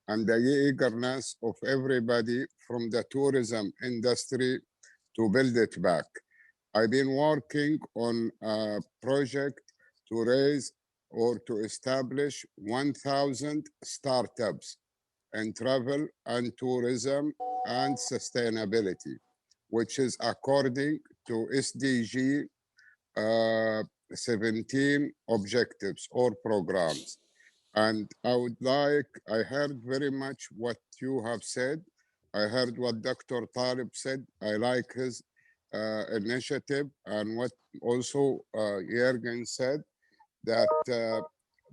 and the eagerness of everybody from the tourism industry to build it back. I've been working on a project to raise or to establish 1,000 startups in travel and tourism and sustainability, which is according to SDG 17 objectives or programs. And I heard very much what you have said. I heard what Dr. Taleb said. I like his initiative, and what also Jürgen said, that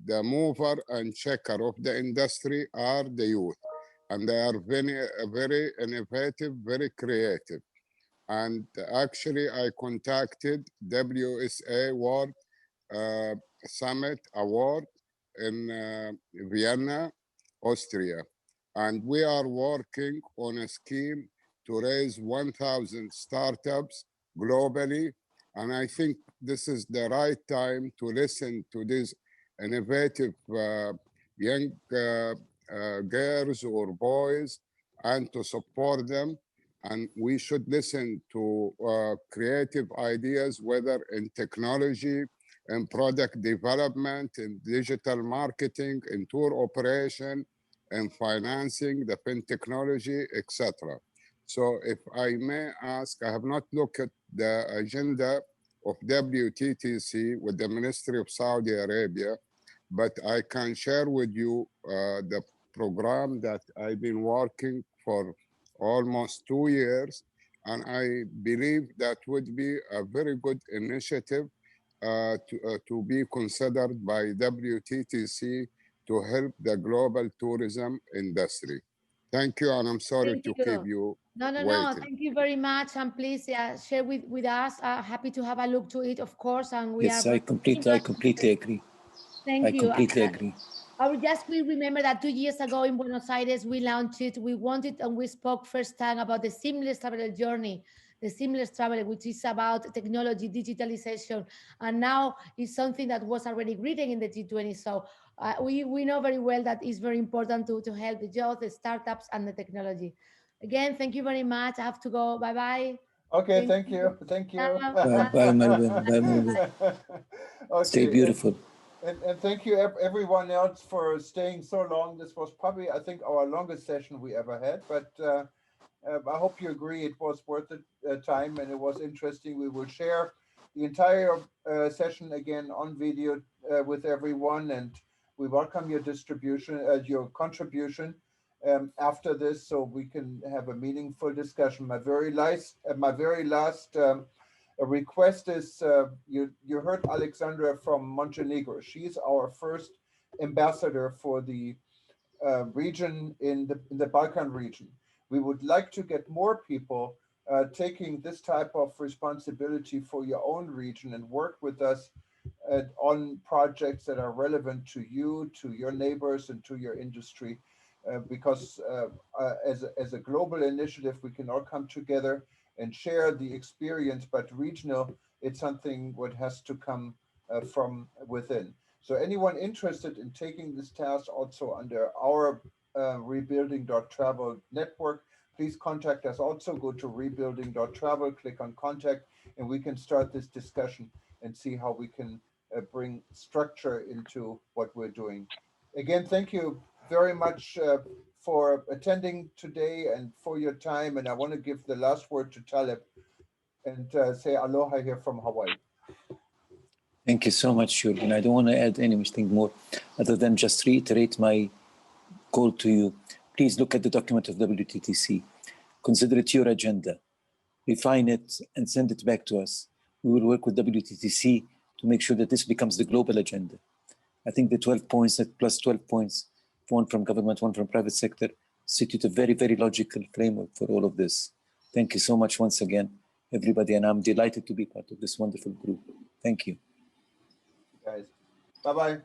the mover and shaker of the industry are the youth. And they are very innovative, very creative. And actually, I contacted WSA World Summit Award in Vienna, Austria. And we are working on a scheme to raise 1,000 startups globally. And I think this is the right time to listen to these innovative young girls or boys and to support them. And we should listen to creative ideas, whether in technology, in product development, in digital marketing, in tour operation, in financing, the pen technology, etc. So if I may ask, I have not looked at the agenda of WTTC with the Ministry of Saudi Arabia, but I can share with you the program that I've been working for almost 2 years. And I believe that would be a very good initiative to be considered by WTTC to help the global tourism industry. Thank you, and I'm sorry to keep you waiting. No, thank you very much. And please share with us. Happy to have a look to it, of course. And we yes, are I completely agree. Thank you. I completely agree. I would just remember that 2 years ago in Buenos Aires, we launched it. We wanted and we spoke first time about the seamless travel journey, the seamless travel, which is about technology, digitalization. And now it's something that was already written in the G20. So we know very well that it's very important to help the youth, the startups, and the technology. Again, thank you very much. I have to go. Bye-bye. Okay, thank you. Thank you. Bye, Maribel. Bye, Maribel. Okay. Stay beautiful. And thank you everyone else for staying so long. This was probably, I think, our longest session we ever had, but I hope you agree it was worth the time and it was interesting. We will share the entire session again on video with everyone, and we welcome your your contribution after this, so we can have a meaningful discussion. My very last a request is, you heard Alexandra from Montenegro. She's our first ambassador for the region in the Balkan region. We would like to get more people taking this type of responsibility for your own region and work with us on projects that are relevant to you, to your neighbors, and to your industry. Because as a global initiative, we can all come together and share the experience, but regional, it's something what has to come from within. So anyone interested in taking this task also under our rebuilding.travel network, please contact us. Also go to rebuilding.travel, click on contact, and we can start this discussion and see how we can bring structure into what we're doing. Again, thank you very much for attending today and for your time. And I want to give the last word to Taleb and say aloha here from Hawaii. Thank you so much, Jürgen. I don't want to add anything more other than just reiterate my call to you. Please look at the document of WTTC. Consider it your agenda. Refine it and send it back to us. We will work with WTTC to make sure that this becomes the global agenda. I think the 12 points, plus 12 points, one from government, one from private sector, constitute a very, very logical framework for all of this. Thank you so much once again. everybody, and I'm delighted to be part of this wonderful group. Thank you. Guys, bye-bye.